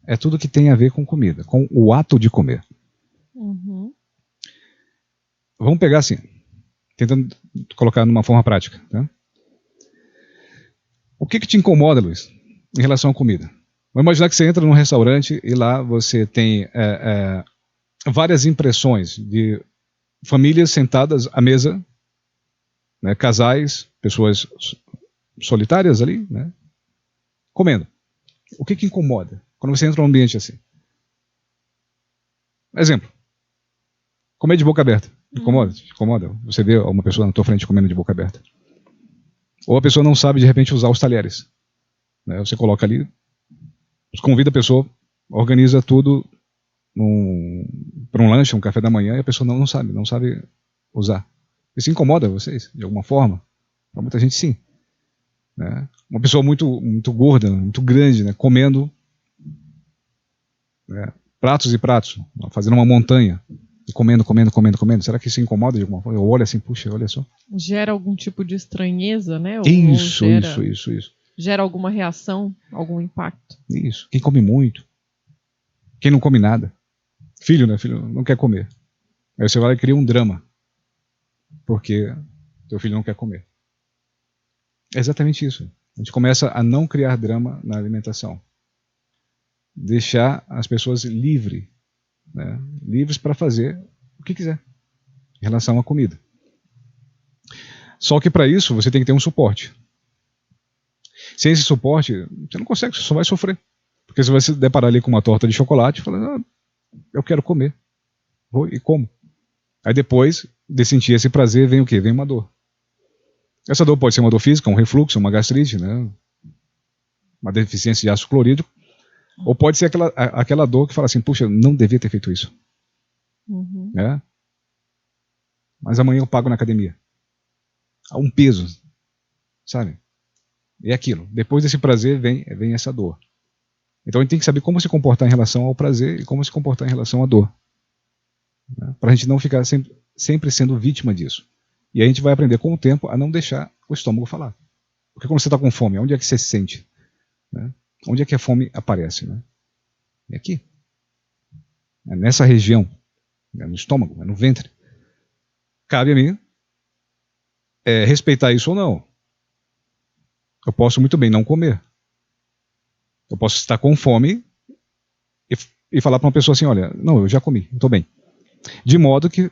É tudo que tem a ver com comida, com o ato de comer. Vamos pegar assim, tentando colocar numa forma prática. Tá? O que te incomoda, Luiz, em relação à comida? Vamos imaginar que você entra num restaurante e lá você tem várias impressões de famílias sentadas à mesa, né, casais, pessoas solitárias ali, né, comendo. O que incomoda quando você entra num ambiente assim? Exemplo. Comer de boca aberta. Incomoda? Incomoda? Você vê uma pessoa na tua frente comendo de boca aberta. Ou a pessoa não sabe, de repente, usar os talheres. Né? Você coloca ali, convida a pessoa, organiza tudo para um lanche, um café da manhã, e a pessoa não sabe usar. Isso incomoda vocês, de alguma forma? Para muita gente, sim. Né? Uma pessoa muito, muito gorda, muito grande, né? Comendo, né? Pratos e pratos, fazendo uma montanha. E comendo. Será que isso incomoda de alguma forma? Eu olho assim, puxa, olha só. Gera algum tipo de estranheza, né? Isso. Gera alguma reação, algum impacto. Isso. Quem come muito. Quem não come nada. Filho, né? Filho não quer comer. Aí você vai e cria um drama. Porque teu filho não quer comer. É exatamente isso. A gente começa a não criar drama na alimentação. Deixar as pessoas livres, né? Livres para fazer o que quiser em relação à comida. Só que para isso você tem que ter um suporte. Sem esse suporte, você não consegue, você só vai sofrer. Porque você vai se deparar ali com uma torta de chocolate e falar, eu quero comer. Vou e como. Aí depois de sentir esse prazer, vem o quê? Vem uma dor. Essa dor pode ser uma dor física, um refluxo, uma gastrite, né? Uma deficiência de ácido clorídrico. Ou pode ser aquela dor que fala assim, puxa, eu não devia ter feito isso. Uhum. Né? Mas amanhã eu pago na academia. Há um peso, sabe? É aquilo. Depois desse prazer vem essa dor. Então a gente tem que saber como se comportar em relação ao prazer e como se comportar em relação à dor. Né? Para a gente não ficar sempre sendo vítima disso. E a gente vai aprender com o tempo a não deixar o estômago falar. Porque quando você está com fome, onde é que você sente? Né? Onde é que a fome aparece? Né? É aqui. É nessa região. É no estômago, é no ventre. Cabe a mim respeitar isso ou não. Eu posso muito bem não comer. Eu posso estar com fome e falar para uma pessoa assim, olha, não, eu já comi, estou bem. De modo que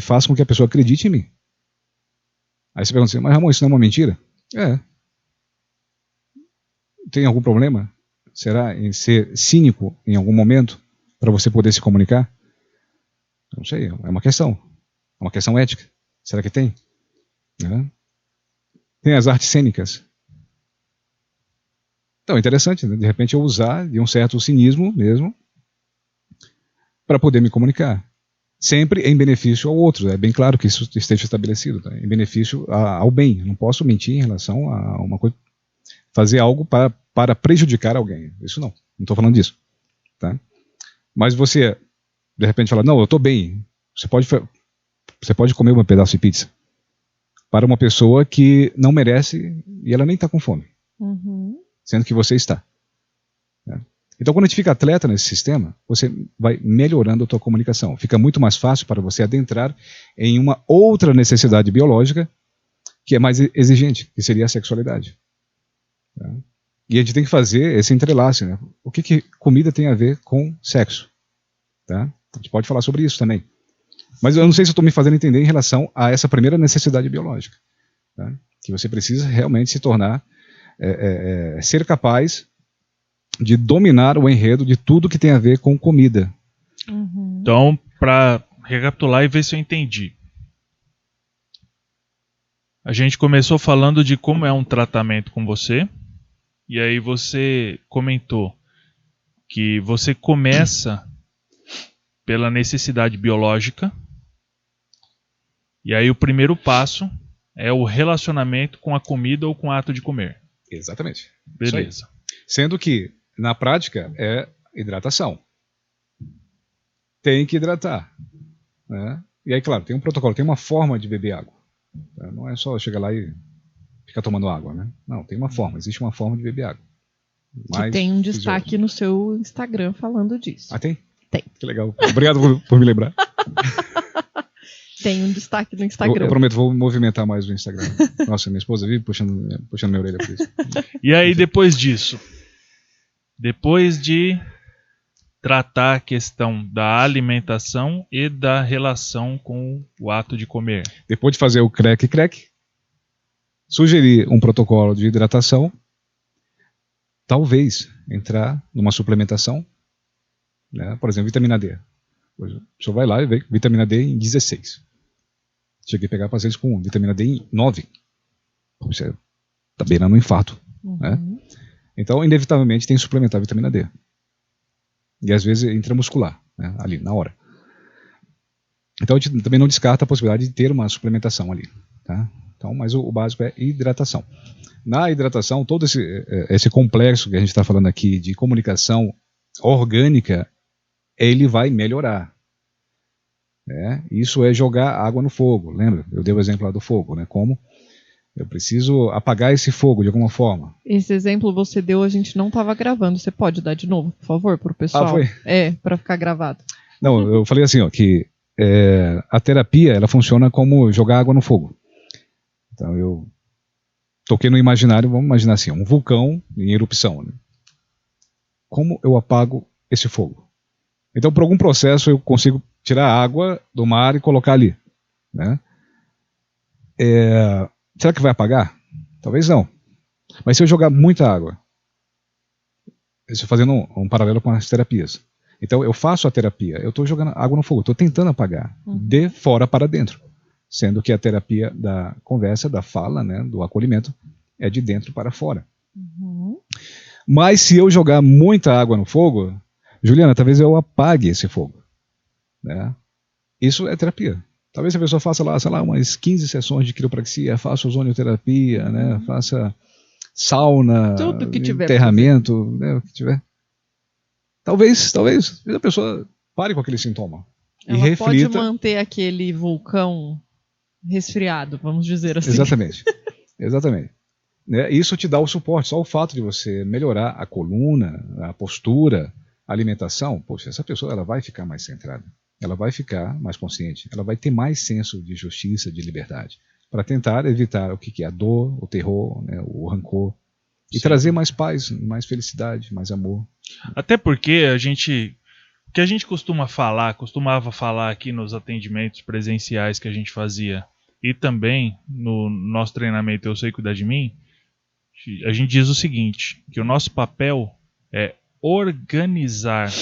faça com que a pessoa acredite em mim. Aí você pergunta assim, mas Ramon, isso não é uma mentira? É. Tem algum problema? Será em ser cínico em algum momento para você poder se comunicar? Não sei, é uma questão. É uma questão ética. Será que tem? Tem as artes cênicas. Então, é interessante, né? De repente eu usar de um certo cinismo mesmo para poder me comunicar. Sempre em benefício ao outro. É bem claro que isso esteja estabelecido. Tá? Em benefício ao bem. Não posso mentir em relação a uma coisa, fazer algo para prejudicar alguém. Isso não estou falando disso. Tá? Mas você, de repente, fala, não, eu estou bem. Você pode comer um pedaço de pizza para uma pessoa que não merece e ela nem está com fome. Uhum. Sendo que você está. Né? Então, quando a gente fica atleta nesse sistema, você vai melhorando a tua comunicação. Fica muito mais fácil para você adentrar em uma outra necessidade biológica que é mais exigente, que seria a sexualidade. Tá? E a gente tem que fazer esse entrelace. Né? O que comida tem a ver com sexo? Tá? A gente pode falar sobre isso também. Mas eu não sei se eu estou me fazendo entender em relação a essa primeira necessidade biológica. Tá? Que você precisa realmente se tornar, ser capaz de dominar o enredo de tudo que tem a ver com comida. Uhum. Então, para recapitular e ver se eu entendi. A gente começou falando de como é um tratamento com você. E aí você comentou que você começa pela necessidade biológica. E aí o primeiro passo é o relacionamento com a comida ou com o ato de comer. Exatamente. Beleza. Sendo que, na prática, é hidratação. Tem que hidratar. Né? E aí, claro, tem um protocolo, tem uma forma de beber água. Tá? Não é só chegar lá e ficar tomando água. Né? Não, tem uma forma, existe uma forma de beber água. Que tem um destaque no seu Instagram falando disso. Ah, tem? Tem. Que legal. Obrigado por me lembrar. Tem um destaque no Instagram. Eu prometo, vou movimentar mais o Instagram. Nossa, minha esposa vive puxando minha orelha por isso. E aí, depois disso, Depois de tratar a questão da alimentação e da relação com o ato de comer. Depois de fazer o crack, sugerir um protocolo de hidratação, talvez entrar numa suplementação, né? Por exemplo, vitamina D. O senhor vai lá e vê vitamina D em 16. Cheguei a pegar pacientes com vitamina D em 9. Você está beirando um infarto. Né? Então, inevitavelmente, tem que suplementar a vitamina D. E às vezes intramuscular, né? Ali, na hora. Então, a gente também não descarta a possibilidade de ter uma suplementação ali. Tá? Então, mas o básico é hidratação. Na hidratação, todo esse complexo que a gente está falando aqui de comunicação orgânica, ele vai melhorar. Né? Isso é jogar água no fogo. Lembra? Eu dei o exemplo lá do fogo. Né? Como eu preciso apagar esse fogo de alguma forma. Esse exemplo você deu, a gente não estava gravando. Você pode dar de novo, por favor, para o pessoal? Foi? Para ficar gravado. Não, eu falei assim, ó, que a terapia, ela funciona como jogar água no fogo. Então eu toquei no imaginário, vamos imaginar assim, um vulcão em erupção. Né? Como eu apago esse fogo? Então, por algum processo, eu consigo tirar a água do mar e colocar ali. Né? Será que vai apagar? Talvez não. Mas se eu jogar muita água, estou fazendo um paralelo com as terapias. Então, eu faço a terapia, eu estou jogando água no fogo, estou tentando apagar, de fora para dentro. Sendo que a terapia da conversa, da fala, né, do acolhimento, é de dentro para fora. Mas se eu jogar muita água no fogo, Juliana, talvez eu apague esse fogo. Né? Isso é terapia. Talvez a pessoa faça lá, sei lá, umas 15 sessões de quiropraxia, faça ozonioterapia, né, faça sauna, tudo que tiver enterramento, né, o que tiver. Talvez a pessoa pare com aquele sintoma. Ela e reflita. pode manter aquele vulcão resfriado, vamos dizer assim. Exatamente. Né? Isso te dá o suporte, só o fato de você melhorar a coluna, a postura, a alimentação, poxa, essa pessoa ela vai ficar mais centrada, ela vai ficar mais consciente, ela vai ter mais senso de justiça, de liberdade, para tentar evitar o que é a dor, o terror, né, o rancor, e trazer mais paz, mais felicidade, mais amor. Até porque o que a gente costumava falar aqui nos atendimentos presenciais que a gente fazia, e também no nosso treinamento Eu Sei Cuidar de Mim, a gente diz o seguinte, que o nosso papel é organizar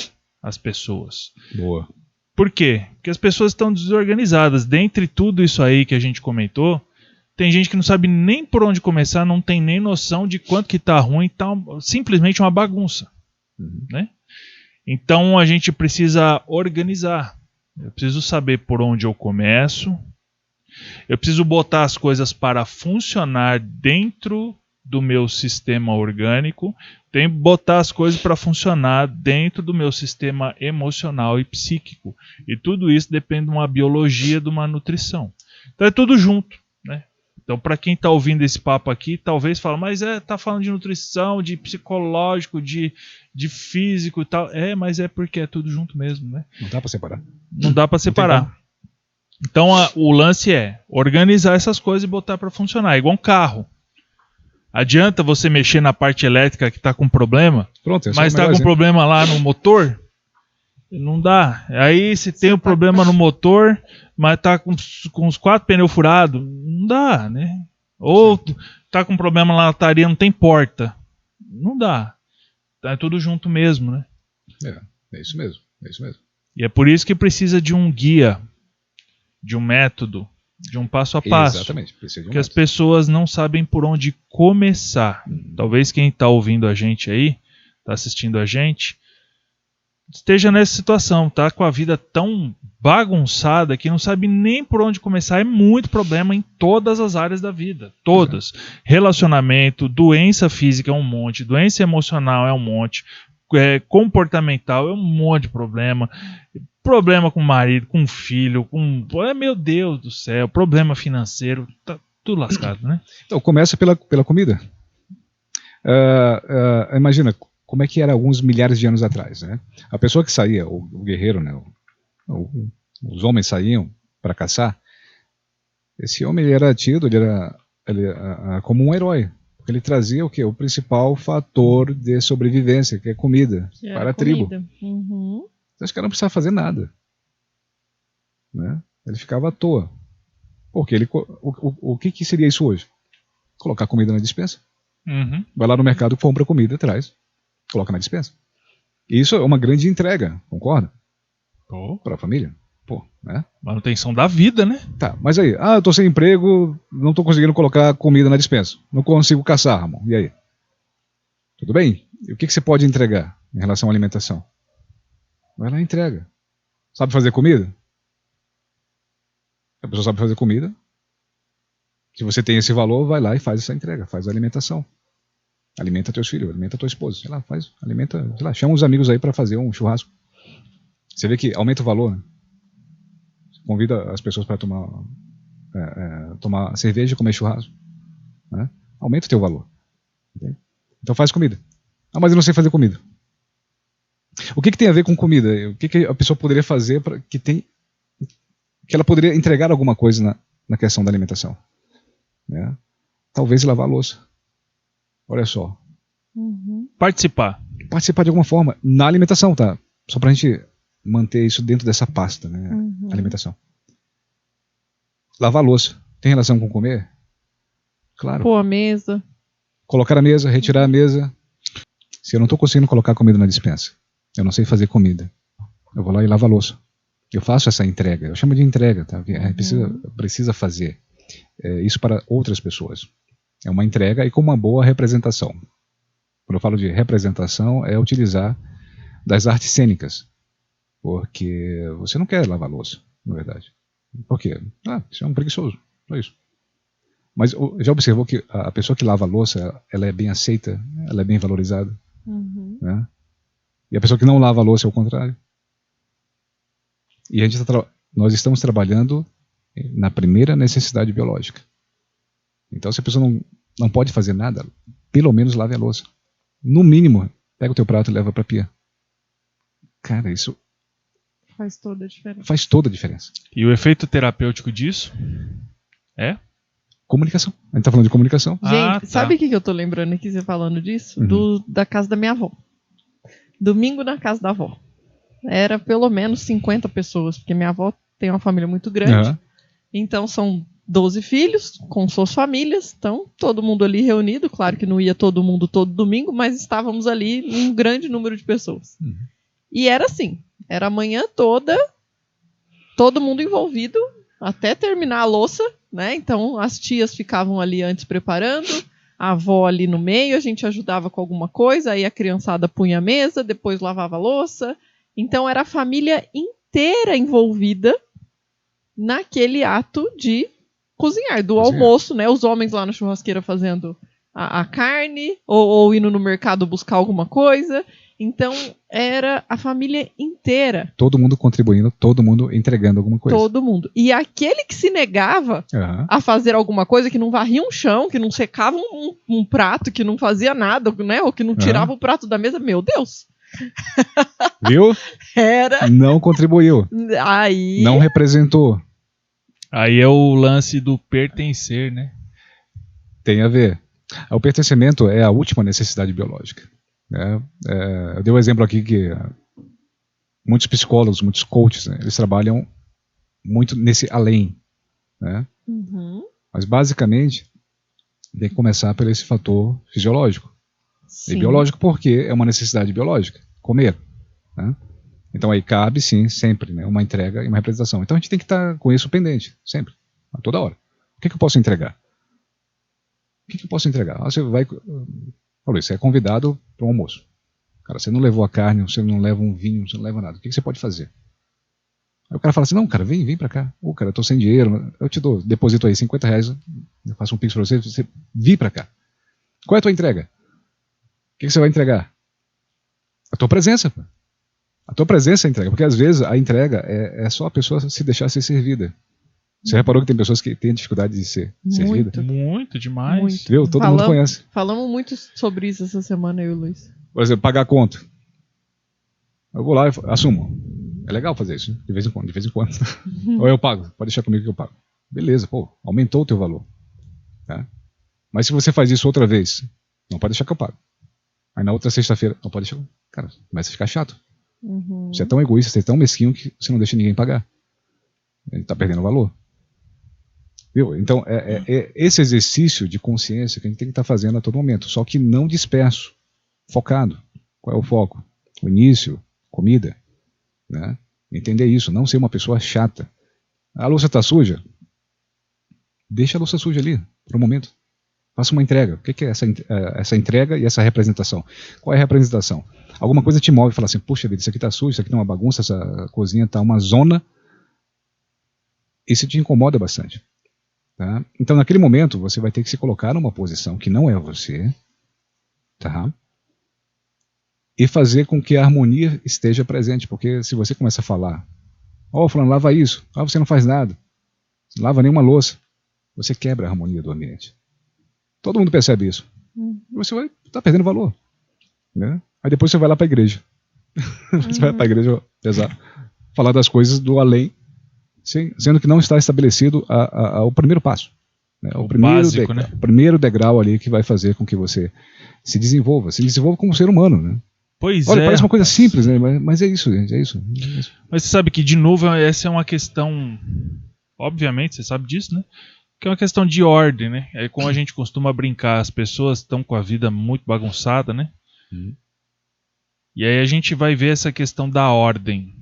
as pessoas. Boa. Por quê? Porque as pessoas estão desorganizadas. Dentre tudo isso aí que a gente comentou, tem gente que não sabe nem por onde começar, não tem nem noção de quanto que tá ruim, tá simplesmente uma bagunça. Né? Então a gente precisa organizar. Eu preciso saber por onde eu começo. Eu preciso botar as coisas para funcionar dentro do meu sistema orgânico. Tenho que botar as coisas para funcionar dentro do meu sistema emocional e psíquico. E tudo isso depende de uma biologia, de uma nutrição. Então é tudo junto, né? Então, para quem está ouvindo esse papo aqui, talvez fale, mas tá falando de nutrição, de psicológico, de físico e tal. Mas é porque é tudo junto mesmo, né? Não dá para separar. Não dá para separar. Então, o lance é organizar essas coisas e botar para funcionar. É igual um carro. Adianta você mexer na parte elétrica que está com problema, pronto, mas está com problema lá no motor? Não dá. Aí se tem um problema no motor, mas tá com os 4 pneus furados, não dá, né? Ou tá com problema lá na lataria, não tem porta. Não dá. Tá, é tudo junto mesmo, né? É isso mesmo. E é por isso que precisa de um guia, de um método, de um passo a passo. Exatamente. Precisa de um porque as pessoas não sabem por onde começar. Talvez quem está ouvindo a gente aí, está assistindo a gente, esteja nessa situação, tá com a vida tão bagunçada que não sabe nem por onde começar. É muito problema em todas as áreas da vida, todas. Relacionamento, doença física é um monte, doença emocional é um monte, comportamental é um monte de problema com o marido, com o filho, meu Deus do céu, problema financeiro, tá tudo lascado, né? Então começa pela comida. Imagina como é que era alguns milhares de anos atrás, né? A pessoa que saía, o guerreiro, né? Os homens saíam para caçar. Esse homem ele era tido, ele era como um herói, Porque ele trazia o quê? O principal fator de sobrevivência, que é comida, Que era para a tribo. comida. Uhum. Então, esse cara não precisava fazer nada. Né? Ele ficava à toa. Porque o que seria isso hoje? Colocar comida na despensa. Uhum. Vai lá no mercado, compra comida, traz, coloca na despensa. E isso é uma grande entrega, concorda? Pô, Para a família. Pô, né? manutenção da vida, né? Tá, mas aí, eu tô sem emprego, não tô conseguindo colocar comida na despensa. Não consigo caçar, Ramon. E aí? Tudo bem? E o que você pode entregar em relação à alimentação? Vai lá e entrega. Sabe fazer comida? A pessoa sabe fazer comida. Se você tem esse valor, vai lá e faz essa entrega, faz a alimentação. Alimenta teus filhos, alimenta tua esposa, sei lá, alimenta, sei lá, chama uns amigos aí para fazer um churrasco. Você vê que aumenta o valor, né? Convida as pessoas para tomar cerveja e comer churrasco, né? Aumenta o teu valor. Entende? Então faz comida. Mas eu não sei fazer comida. O que tem a ver com comida? O que a pessoa poderia fazer para que ela poderia entregar alguma coisa na questão da alimentação? Né? Talvez lavar a louça. Olha só. Uhum. Participar. Participar de alguma forma na alimentação, tá? Só pra gente manter isso dentro dessa pasta, né? Uhum. Alimentação. Lavar a louça. Tem relação com comer? Claro. Pôr a mesa. Colocar a mesa, retirar a mesa. Se eu não tô conseguindo colocar comida na despensa, eu não sei fazer comida, eu vou lá e lavo a louça. Eu faço essa entrega. Eu chamo de entrega, tá? Precisa fazer isso para outras pessoas. É uma entrega e com uma boa representação. Quando eu falo de representação, é utilizar das artes cênicas. Porque você não quer lavar louça, na verdade. Por quê? Isso é um preguiçoso. Só isso. Mas já observou que a pessoa que lava a louça, ela é bem aceita, ela é bem valorizada. Uhum. Né? E a pessoa que não lava a louça é o contrário. E nós estamos trabalhando na primeira necessidade biológica. Então, se a pessoa não pode fazer nada, pelo menos lave a louça. No mínimo, pega o teu prato e leva para a pia. Cara, isso Faz toda a diferença. faz toda a diferença. E o efeito terapêutico disso é? Comunicação. A gente tá falando de comunicação. Gente, Tá. sabe o que eu tô lembrando aqui, você falando disso? Uhum. Da casa da minha avó. Domingo na casa da avó. Era pelo menos 50 pessoas, porque minha avó tem uma família muito grande. Uhum. Então são 12 filhos, com suas famílias. Então, todo mundo ali reunido. Claro que não ia todo mundo todo domingo, mas estávamos ali um grande número de pessoas. Uhum. E era assim, era a manhã toda, todo mundo envolvido, até terminar a louça, né? Então, as tias ficavam ali antes preparando, a avó ali no meio, a gente ajudava com alguma coisa, aí a criançada punha a mesa, depois lavava a louça. Então, era a família inteira envolvida naquele ato de cozinhar, do almoço, né? Os homens lá na churrasqueira fazendo a carne, ou indo no mercado buscar alguma coisa. Então, era a família inteira. Todo mundo contribuindo, todo mundo entregando alguma coisa. Todo mundo. E aquele que se negava Uhum. a fazer alguma coisa, que não varria um chão, que não secava um prato, que não fazia nada, né? Ou que não tirava o prato da mesa, meu Deus! Viu? Era. Não contribuiu. Aí. Não representou. Aí é o lance do pertencer, né? Tem a ver. O pertencimento é a última necessidade biológica. Né? Eu dei um exemplo aqui que muitos psicólogos, muitos coaches, né, eles trabalham muito nesse além. Né? Uhum. Mas basicamente tem que começar por esse fator fisiológico. Sim. E biológico porque é uma necessidade biológica, comer. Né? Então aí cabe sim, sempre, né, uma entrega e uma representação. Então a gente tem que estar com isso pendente, sempre, a toda hora. O que eu posso entregar? O que eu posso entregar? Você vai... Falou, você é convidado para um almoço. Cara, você não levou a carne, você não leva um vinho, você não leva nada. O que você pode fazer? Aí o cara fala assim, não, cara, vem pra cá. Cara, eu tô sem dinheiro, eu te dou, deposito aí R$50, eu faço um pix pra você vir pra cá. Qual é a tua entrega? O que você vai entregar? A tua presença. Pô. A tua presença é a entrega, porque às vezes a entrega é só a pessoa se deixar ser servida. Você reparou que tem pessoas que têm dificuldade de ser servida? Muito demais. Muito. Viu? Todo mundo conhece. Falamos muito sobre isso essa semana, eu e o Luiz. Por exemplo, pagar a conta. Eu vou lá e assumo. É legal fazer isso, né? De vez em quando. Ou eu pago. Pode deixar comigo que eu pago. Beleza, pô. Aumentou o teu valor. Tá? Mas se você faz isso outra vez, não pode deixar que eu pago. Aí na outra sexta-feira, não pode deixar. Cara, começa a ficar chato. Você é tão egoísta, você é tão mesquinho que você não deixa ninguém pagar. Ele está perdendo valor. Viu? Então, é esse exercício de consciência que a gente tem que estar fazendo a todo momento, só que não disperso, focado. Qual é o foco? O início, comida. Né? Entender isso, não ser uma pessoa chata. A louça está suja? Deixa a louça suja ali, por um momento. Faça uma entrega. O que é essa entrega e essa representação? Qual é a representação? Alguma coisa te move e fala assim, puxa vida, isso aqui está sujo, isso aqui está uma bagunça, essa cozinha está uma zona. Isso te incomoda bastante. Tá? Então, naquele momento, você vai ter que se colocar numa posição que não é você, tá? E fazer com que a harmonia esteja presente, porque se você começa a falar, fulano, lava isso, você não faz nada, não lava nenhuma louça, você quebra a harmonia do ambiente. Todo mundo percebe isso. Você vai estar perdendo valor. Né? Aí depois você vai lá para a igreja. Você vai para a igreja falar das coisas do além, sendo que não está estabelecido o primeiro passo. Né? O primeiro degrau ali que vai fazer com que você se desenvolva como ser humano. Né? Pois Olha, parece uma coisa simples, né? Mas é isso, gente, é isso. Mas você sabe que, de novo, essa é uma questão, obviamente, você sabe disso, né? Que é uma questão de ordem, né? É como a gente costuma brincar, as pessoas estão com a vida muito bagunçada, né? E aí a gente vai ver essa questão da ordem.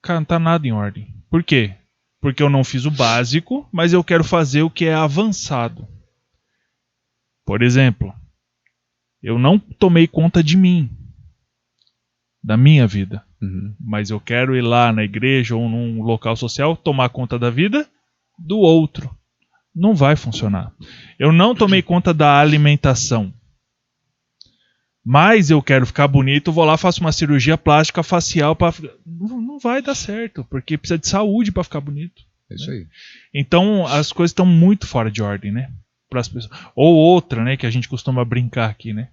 Cara, não tá nada em ordem. Por quê? Porque eu não fiz o básico, mas eu quero fazer o que é avançado. Por exemplo, eu não tomei conta de mim, da minha vida. Mas eu quero ir lá na igreja ou num local social tomar conta da vida do outro. Não vai funcionar. Eu não tomei conta da alimentação. Mas eu quero ficar bonito, vou lá, faço uma cirurgia plástica facial para não vai dar certo, porque precisa de saúde para ficar bonito. É isso aí. Então as coisas estão muito fora de ordem, né? Para as pessoas. Ou outra, né, que a gente costuma brincar aqui, né?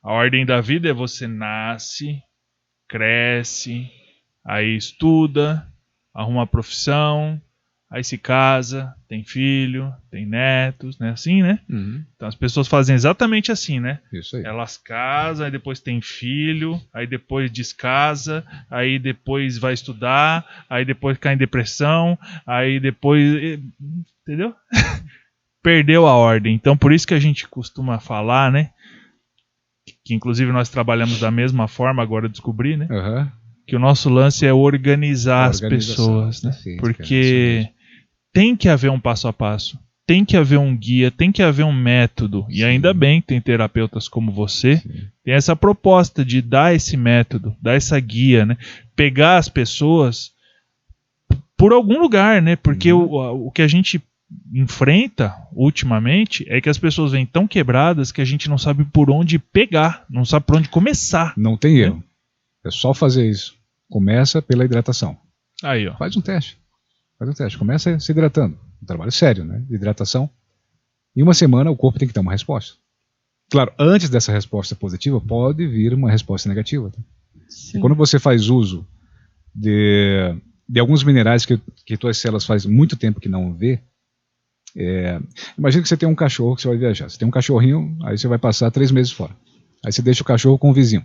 A ordem da vida é você nasce, cresce, aí estuda, arruma uma profissão, aí se casa, tem filho, tem netos, né? Assim, né? Então as pessoas fazem exatamente assim, né? Isso aí. Elas casam, aí depois tem filho, aí depois descasa, aí depois vai estudar, aí depois cai em depressão, aí depois... Entendeu? Perdeu a ordem. Então por isso que a gente costuma falar, né? Que inclusive nós trabalhamos da mesma forma, agora eu descobri, né? Que o nosso lance é organizar as pessoas, né? Porque tem que haver um passo a passo, tem que haver um guia, tem que haver um método. E ainda bem que tem terapeutas como você, tem essa proposta de dar esse método, dar essa guia, né? Pegar as pessoas por algum lugar, né? Porque o que a gente enfrenta ultimamente é que as pessoas vêm tão quebradas que a gente não sabe por onde pegar, não sabe por onde começar. Não tem erro. É só fazer isso. Começa pela hidratação. Aí, ó. Faz um teste. Começa se hidratando. Um trabalho sério, né? De hidratação. Em uma semana o corpo tem que dar uma resposta. Claro, antes dessa resposta positiva pode vir uma resposta negativa. Tá? E quando você faz uso de alguns minerais que tuas células faz muito tempo que não vê, imagina que você tem um cachorro que você vai viajar. Você tem um cachorrinho, aí você vai passar 3 meses fora. Aí você deixa o cachorro com o vizinho.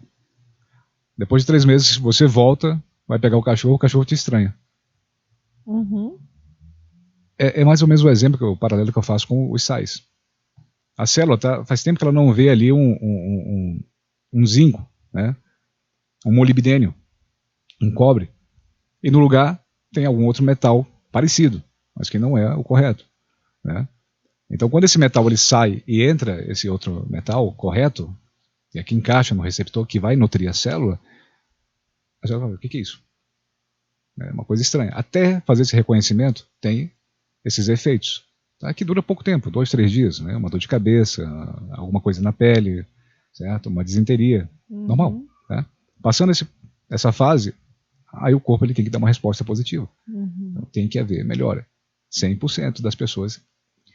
Depois de 3 meses você volta, vai pegar o cachorro te estranha. É mais ou menos o exemplo, o paralelo que eu faço com os sais. A célula faz tempo que ela não vê ali um zinco, né? Um molibdênio, um cobre. E no lugar tem algum outro metal parecido, mas que não é o correto. Né? Então quando esse metal ele sai e entra esse outro metal correto, e aqui encaixa no receptor que vai nutrir a célula fala, o que é isso? É uma coisa estranha. Até fazer esse reconhecimento tem esses efeitos. Tá? Que dura pouco tempo, 2, 3 dias. Né? Uma dor de cabeça, alguma coisa na pele, certo? Uma disenteria. Normal. Né? Passando essa fase, aí o corpo ele tem que dar uma resposta positiva. Então, tem que haver melhora. 100% das pessoas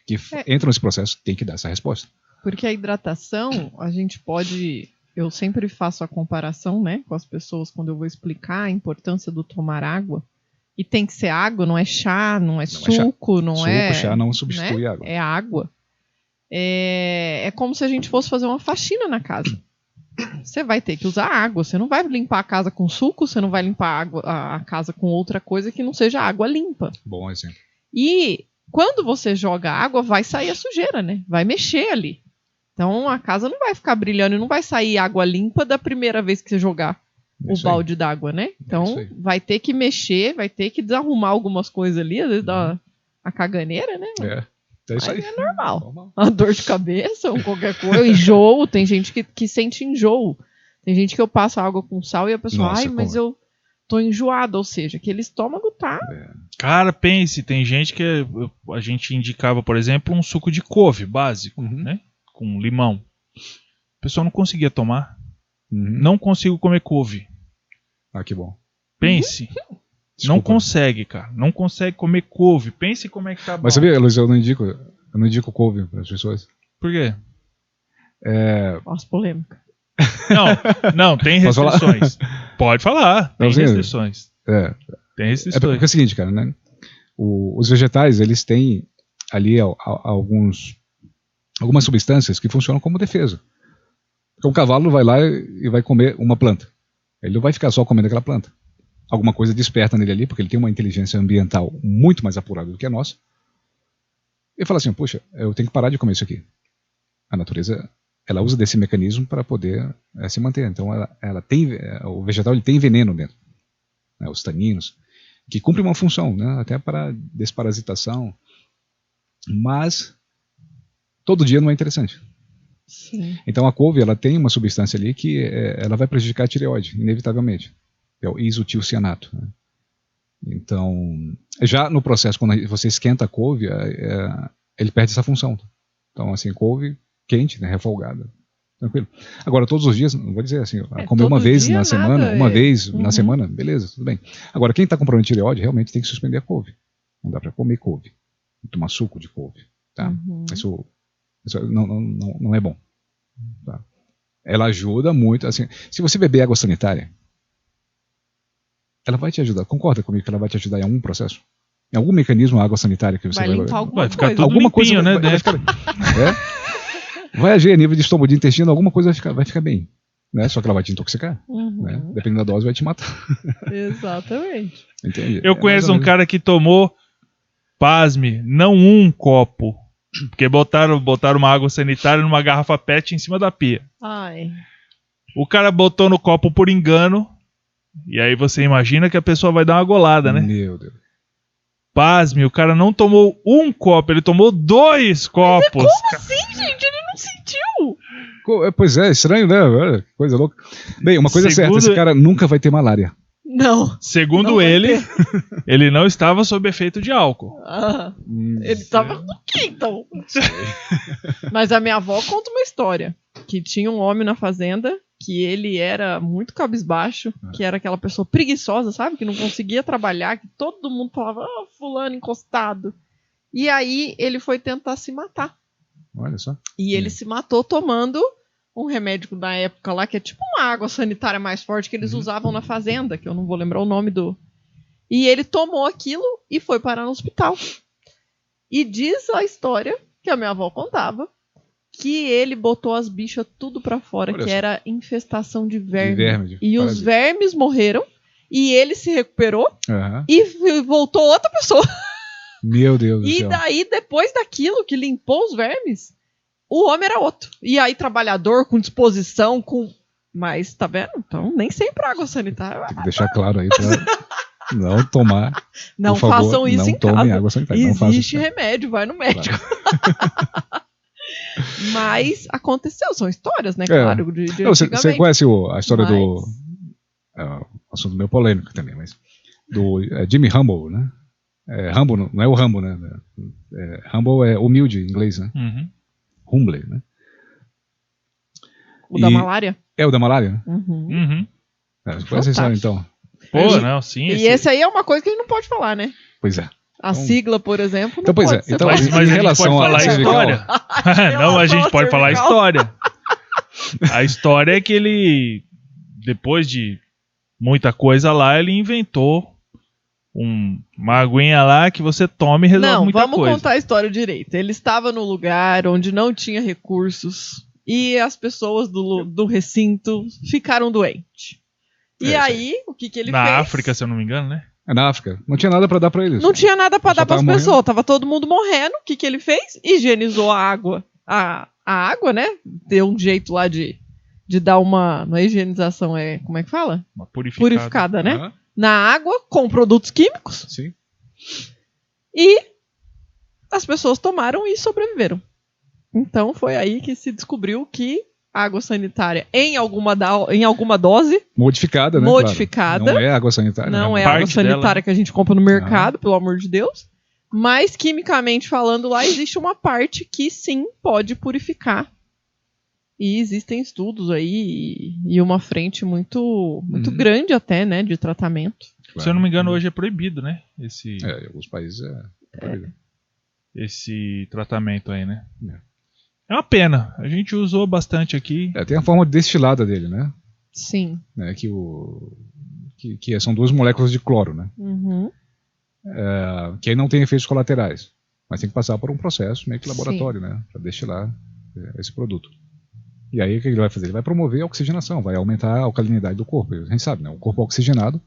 que entram nesse processo tem que dar essa resposta. Porque a hidratação, a gente pode... Eu sempre faço a comparação, né, com as pessoas quando eu vou explicar a importância do tomar água. E tem que ser água, não é chá, não é suco, não é... Suco, chá não substitui água. É água. é como se a gente fosse fazer uma faxina na casa. Você vai ter que usar água. Você não vai limpar a casa com suco, você não vai limpar a casa com outra coisa que não seja água limpa. Bom exemplo. E quando você joga água, vai sair a sujeira, né? Vai mexer ali. Então a casa não vai ficar brilhando e não vai sair água limpa da primeira vez que você jogar o balde d'água, né? Então vai ter que mexer, vai ter que desarrumar algumas coisas ali, às vezes dá a caganeira, né? É isso aí. É normal. A dor de cabeça ou qualquer coisa, enjoo. Tem gente que sente enjoo. Tem gente que eu passo água com sal e a pessoa, Nossa, mas eu tô enjoado, ou seja, aquele estômago tá... Cara, pense, tem gente que a gente indicava, por exemplo, um suco de couve básico, né? Com limão. O pessoal não conseguia tomar. Não consigo comer couve. Ah, que bom. Pense. Não consegue, cara. Não consegue comer couve. Pense como é que tá bom. Mas sabia, Luiz, eu não indico couve para as pessoas. Por quê? Nossa, polêmica. Não, tem restrições. Pode falar, tem restrições. Tem restrições. Porque é o seguinte, cara, né? Os vegetais, eles têm ali algumas substâncias que funcionam como defesa. Então o cavalo vai lá e vai comer uma planta. Ele não vai ficar só comendo aquela planta. Alguma coisa desperta nele ali, porque ele tem uma inteligência ambiental muito mais apurada do que a nossa. E fala assim, puxa, eu tenho que parar de comer isso aqui. A natureza, ela usa desse mecanismo para poder se manter. Então ela tem, o vegetal ele tem veneno dentro, né, os taninos, que cumpre uma função, né, até para desparasitação. Mas todo dia não é interessante. Sim. Então a couve, ela tem uma substância ali que ela vai prejudicar a tireoide, inevitavelmente. É o isotilcianato. Né? Então, já no processo, quando você esquenta a couve, ele perde essa função. Então, assim, couve quente, né, refogada. Tranquilo. Agora, todos os dias, não vou dizer assim, comer uma vez na semana, na semana, beleza, tudo bem. Agora, quem está com problema de tireoide, realmente tem que suspender a couve. Não dá para comer couve. Tomar suco de couve. Tá? Isso não é bom. Tá? Ela ajuda muito, assim, se você beber água sanitária, ela vai te ajudar. Concorda comigo que ela vai te ajudar em algum processo? Em algum mecanismo, a água sanitária que você vai limpar alguma vai ficar coisa. tudo alguma limpinho, coisa, né? Vai agir a nível de estômago, de intestino, alguma coisa vai ficar bem. Né? Só que ela vai te intoxicar. Né? Dependendo da dose, vai te matar. Exatamente. Entendi. Eu conheço um cara que tomou, pasme, não um copo. Porque botaram uma água sanitária numa garrafa PET em cima da pia. Ai. O cara botou no copo por engano. E aí você imagina que a pessoa vai dar uma golada, né? Meu Deus. Pasme, o cara não tomou um copo, ele tomou 2 copos. Mas como assim, gente? Ele não sentiu. Pois é, estranho, né? Coisa louca. Bem, uma coisa é certa, esse cara nunca vai ter malária. Não. Segundo ele, ele não estava sob efeito de álcool. Ele estava com quem, então? Mas a minha avó conta uma história. Que tinha um homem na fazenda, que ele era muito cabisbaixo, que era aquela pessoa preguiçosa, sabe? Que não conseguia trabalhar, que todo mundo falava, fulano encostado. E aí ele foi tentar se matar. Olha só. E ele se matou tomando um remédio da época lá, que é tipo uma água sanitária mais forte que eles usavam na fazenda, que eu não vou lembrar o nome do... E ele tomou aquilo e foi parar no hospital. E diz a história, que a minha avó contava, que ele botou as bichas tudo pra fora, que era infestação de verme. E os vermes morreram, e ele se recuperou, e voltou outra pessoa. Meu Deus do céu. E daí, depois daquilo que limpou os vermes, o homem era outro. E aí, trabalhador, com disposição, com... Mas, tá vendo? Então, nem sempre água sanitária. Tem que deixar claro aí pra não tomar. Não por favor, façam isso não em tomem casa. água sanitária. Existe remédio, vai no médico. Claro. Mas aconteceu, são histórias, né? Claro, de você conhece a história do... assunto meio polêmico também, mas... Do Jimmy Humble, né? Humble não é o Rambo, né? Humble é humilde em inglês, né? Humble, né? O da malária? É o da malária, né? Conhece a história, então? Pô, não, sim. E esse aí é uma coisa que a gente não pode falar, né? Pois é. A sigla, por exemplo, não então, pois pode é. Então, mas em relação à história... Não, a gente pode falar a história. A história é que ele, depois de muita coisa lá, ele inventou uma aguinha lá que você toma e resolve muita vamos coisa. contar a história direito. Ele estava no lugar onde não tinha recursos e as pessoas do recinto ficaram doentes. E aí, o que ele fez? Na África, se eu não me engano, né? É na África. Não tinha nada pra dar pra eles. Não tinha nada pra dar pras tava pessoas. Tava todo mundo morrendo. O que ele fez? Higienizou a água. A água, né? Deu um jeito lá de dar uma... Não é higienização, é... Como é que fala? Uma purificada. Purificada, né? Aham. Na água, com produtos químicos. Sim. E as pessoas tomaram e sobreviveram. Então foi aí que se descobriu que água sanitária em alguma dose Modificada, né? Modificada. Claro. Não é água sanitária. não né? é água Parte sanitária dela. que a gente compra no mercado, pelo amor de Deus. Mas, quimicamente falando, lá existe uma parte que sim pode purificar. E existem estudos aí e uma frente muito grande até, né, de tratamento. Se eu não me engano, hoje é proibido, né? Em alguns países Esse tratamento aí, né? É uma pena. A gente usou bastante aqui. Tem a forma destilada dele, né? Sim. Que são 2 moléculas de cloro, né? Uhum. Que aí não tem efeitos colaterais. Mas tem que passar por um processo meio que Sim. laboratório, né? Para destilar esse produto. E aí o que ele vai fazer? Ele vai promover a oxigenação, vai aumentar a alcalinidade do corpo. A gente sabe, né? O corpo oxigenado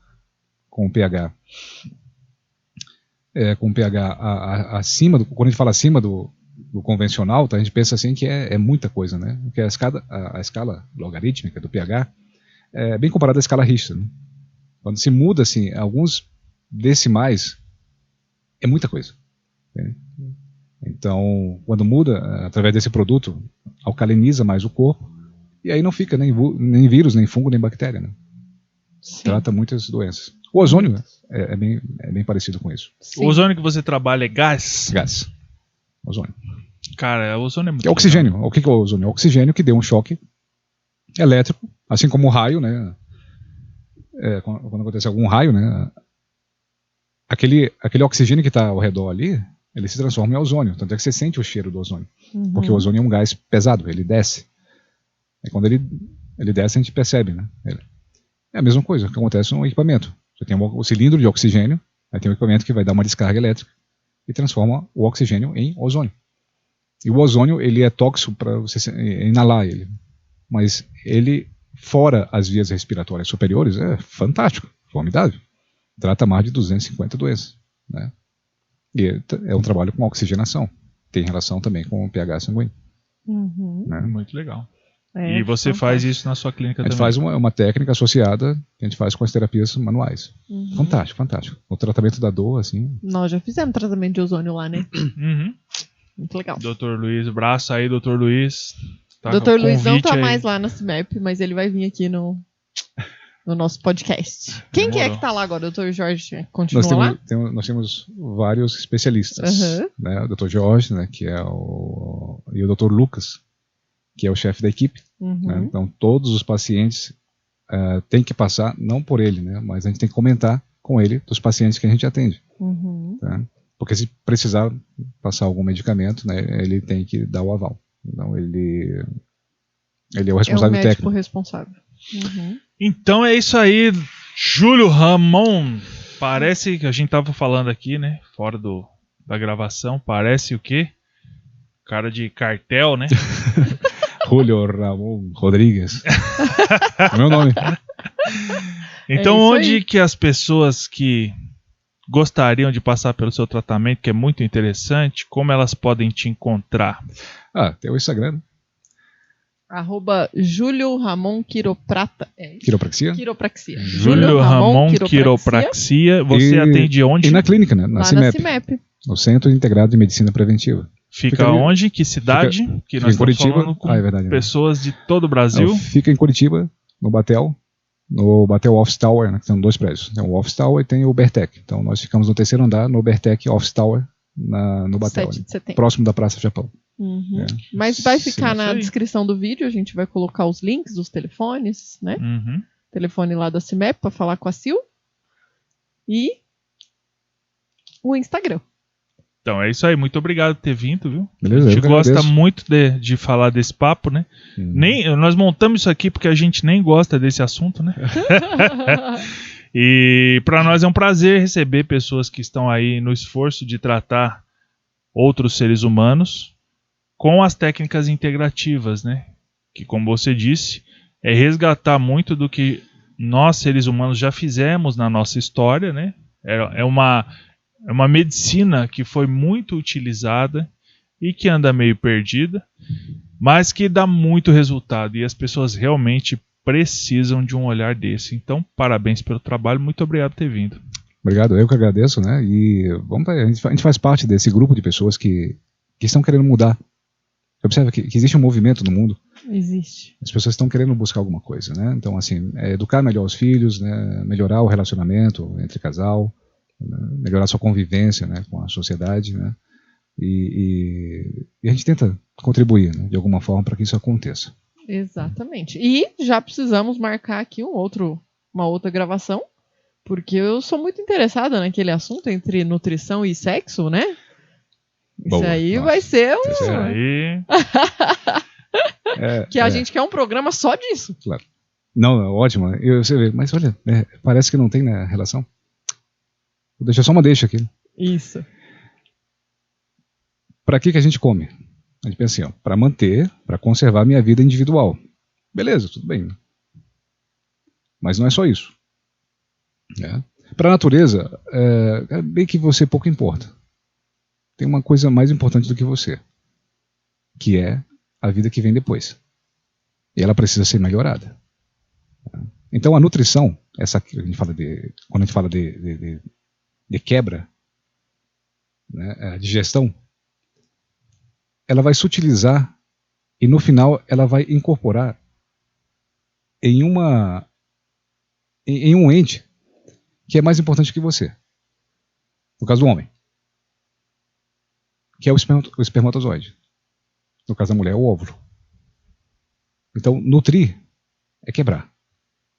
com pH acima do, quando a gente fala acima do convencional, tá? A gente pensa assim que é muita coisa, né? Porque a escala logarítmica do pH é bem comparada à escala Richter, né? Quando se muda assim alguns decimais, é muita coisa, né? Então, quando muda, através desse produto, alcaliniza mais o corpo, e aí não fica nem vírus, nem fungo, nem bactéria, né? Sim. Trata muitas doenças. O ozônio é bem parecido com isso. Sim. O ozônio que você trabalha é gás? Gás. Ozônio. Cara, o ozônio é muito É oxigênio. O que é o ozônio? É oxigênio que deu um choque elétrico, assim como o raio, né? Quando acontece algum raio, né? Aquele oxigênio que está ao redor ali, ele se transforma em ozônio. Tanto é que você sente o cheiro do ozônio. Uhum. Porque o ozônio é um gás pesado, ele desce. E quando ele desce, a gente percebe, né? É a mesma coisa que acontece no equipamento. Você tem o cilindro de oxigênio, aí tem um equipamento que vai dar uma descarga elétrica e transforma o oxigênio em ozônio. E o ozônio, ele é tóxico para você inalar ele. Mas ele, fora as vias respiratórias superiores, é fantástico, formidável. Trata mais de 250 doenças, né? E é um trabalho com oxigenação. Tem relação também com o pH sanguíneo. Uhum. Né? Muito legal. É, E você fantástico. faz isso na sua clínica A gente também? faz uma técnica associada que a gente faz com as terapias manuais. Uhum. Fantástico, fantástico. O tratamento da dor, assim. Nós já fizemos tratamento de ozônio lá, né? Uhum. Muito legal. Doutor Luiz, braço aí, doutor Luiz. Tá com Doutor Luiz não convite tá aí. mais lá na CIMEP, mas ele vai vir aqui no nosso podcast. Quem que é Demorou. que tá lá agora? Doutor Jorge continua lá? Nós temos vários especialistas. Uhum. Né? O Dr. Jorge, né, que é e o Dr. Lucas, que é o chefe da equipe. Uhum. Né? Então, todos os pacientes têm que passar, não por ele, né, mas a gente tem que comentar com ele dos pacientes que a gente atende. Uhum. Tá? Porque se precisar passar algum medicamento, né, ele tem que dar o aval. Então, ele é o responsável médico técnico. responsável. Uhum. Então é isso aí, Júlio Ramon. Parece que a gente tava falando aqui, né? Fora da gravação. Parece o quê? Cara de cartel, né? Julio Ramon Rodrigues. É meu nome. Então, É isso onde aí. que as pessoas que gostariam de passar pelo seu tratamento, que é muito interessante, como elas podem te encontrar? Tem o Instagram, né? @Júlio Ramon Quiroprata. É isso? Quiropraxia. Quiropraxia. Júlio Ramon Quiropraxia. Você atende onde? E na clínica, né? Na Lá CIMEP, na CIMEP. no Centro Integrado de Medicina Preventiva. Fica Fica ali- onde? Que cidade? Que fica nós em Curitiba. estamos falando com É verdade. Né? pessoas de todo o Brasil. Fica em Curitiba, no Batel Office Tower, né, que são 2 prédios. Tem o Office Tower e tem o Bertec. Então nós ficamos no 3º andar, no Bertec Office Tower, no Batel, 7 né, de setembro. próximo da Praça Japão. Uhum. É. Mas vai Sim, ficar isso na aí. descrição do vídeo, a gente vai colocar os links dos telefones, né? Uhum. Telefone lá da CIMEP para falar com a Sil. E o Instagram. Então é isso aí. Muito obrigado por ter vindo, viu? Beleza? A Eu gente que gosta agradeço. muito de falar desse papo, né? Nós montamos isso aqui porque a gente nem gosta desse assunto, né? E para nós é um prazer receber pessoas que estão aí no esforço de tratar outros seres humanos com as técnicas integrativas, né? Que, como você disse, é resgatar muito do que nós, seres humanos, já fizemos na nossa história, né? É uma medicina que foi muito utilizada e que anda meio perdida, mas que dá muito resultado, e as pessoas realmente precisam de um olhar desse. Então, parabéns pelo trabalho, muito obrigado por ter vindo. Obrigado, eu que agradeço, né? E a gente faz parte desse grupo de pessoas que estão querendo mudar. Observa que existe um movimento no mundo. Existe. As pessoas estão querendo buscar alguma coisa, né? Então, assim, educar melhor os filhos, né? Melhorar o relacionamento entre casal, né? Melhorar sua convivência, né? Com a sociedade, né? E a gente tenta contribuir, né? De alguma forma para que isso aconteça. Exatamente. E já precisamos marcar aqui uma outra gravação, porque eu sou muito interessada naquele assunto entre nutrição e sexo, né? Boa. Isso aí Nossa. vai ser um... Isso aí. que a gente quer um programa só disso. Claro. Não, ótimo. Você vê, mas olha, parece que não tem, né, relação. Vou deixar só uma deixa aqui. Isso. Para que a gente come? A gente pensa assim, para manter, para conservar a minha vida individual. Beleza, tudo bem. Mas não é só isso. Para a natureza, é bem que você pouco importa. Tem uma coisa mais importante do que você, que é a vida que vem depois. E ela precisa ser melhorada. Então a nutrição, essa que a gente fala quando a gente fala de quebra, né, a digestão, ela vai se utilizar e no final ela vai incorporar em um ente que é mais importante que você. No caso do homem, que é o espermatozoide. No caso da mulher, é o óvulo. Então, nutrir é quebrar.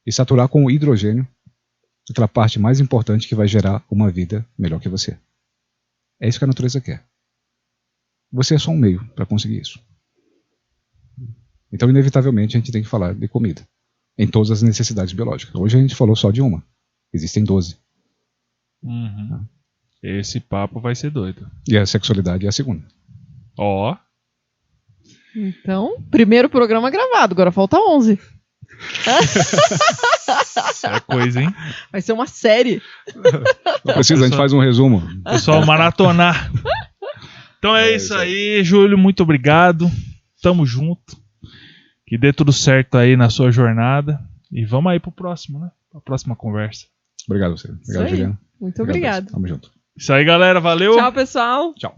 E saturar com o hidrogênio, aquela parte mais importante que vai gerar uma vida melhor que você. É isso que a natureza quer. Você é só um meio para conseguir isso. Então, inevitavelmente, a gente tem que falar de comida. Em todas as necessidades biológicas. Hoje a gente falou só de uma. Existem 12. Uhum. Esse papo vai ser doido. E a sexualidade é a segunda. Ó. Então, primeiro programa gravado, agora falta 11. É coisa, hein? Vai ser uma série. Não precisa, a gente faz um resumo. Pessoal, maratonar. Então é isso aí, Júlio, muito obrigado. Tamo junto. Que dê tudo certo aí na sua jornada. E vamos aí pro próximo, né? Pra próxima conversa. Obrigado a você. Obrigado, Juliana. Muito obrigado. Tamo junto. Isso aí, galera. Valeu. Tchau, pessoal. Tchau.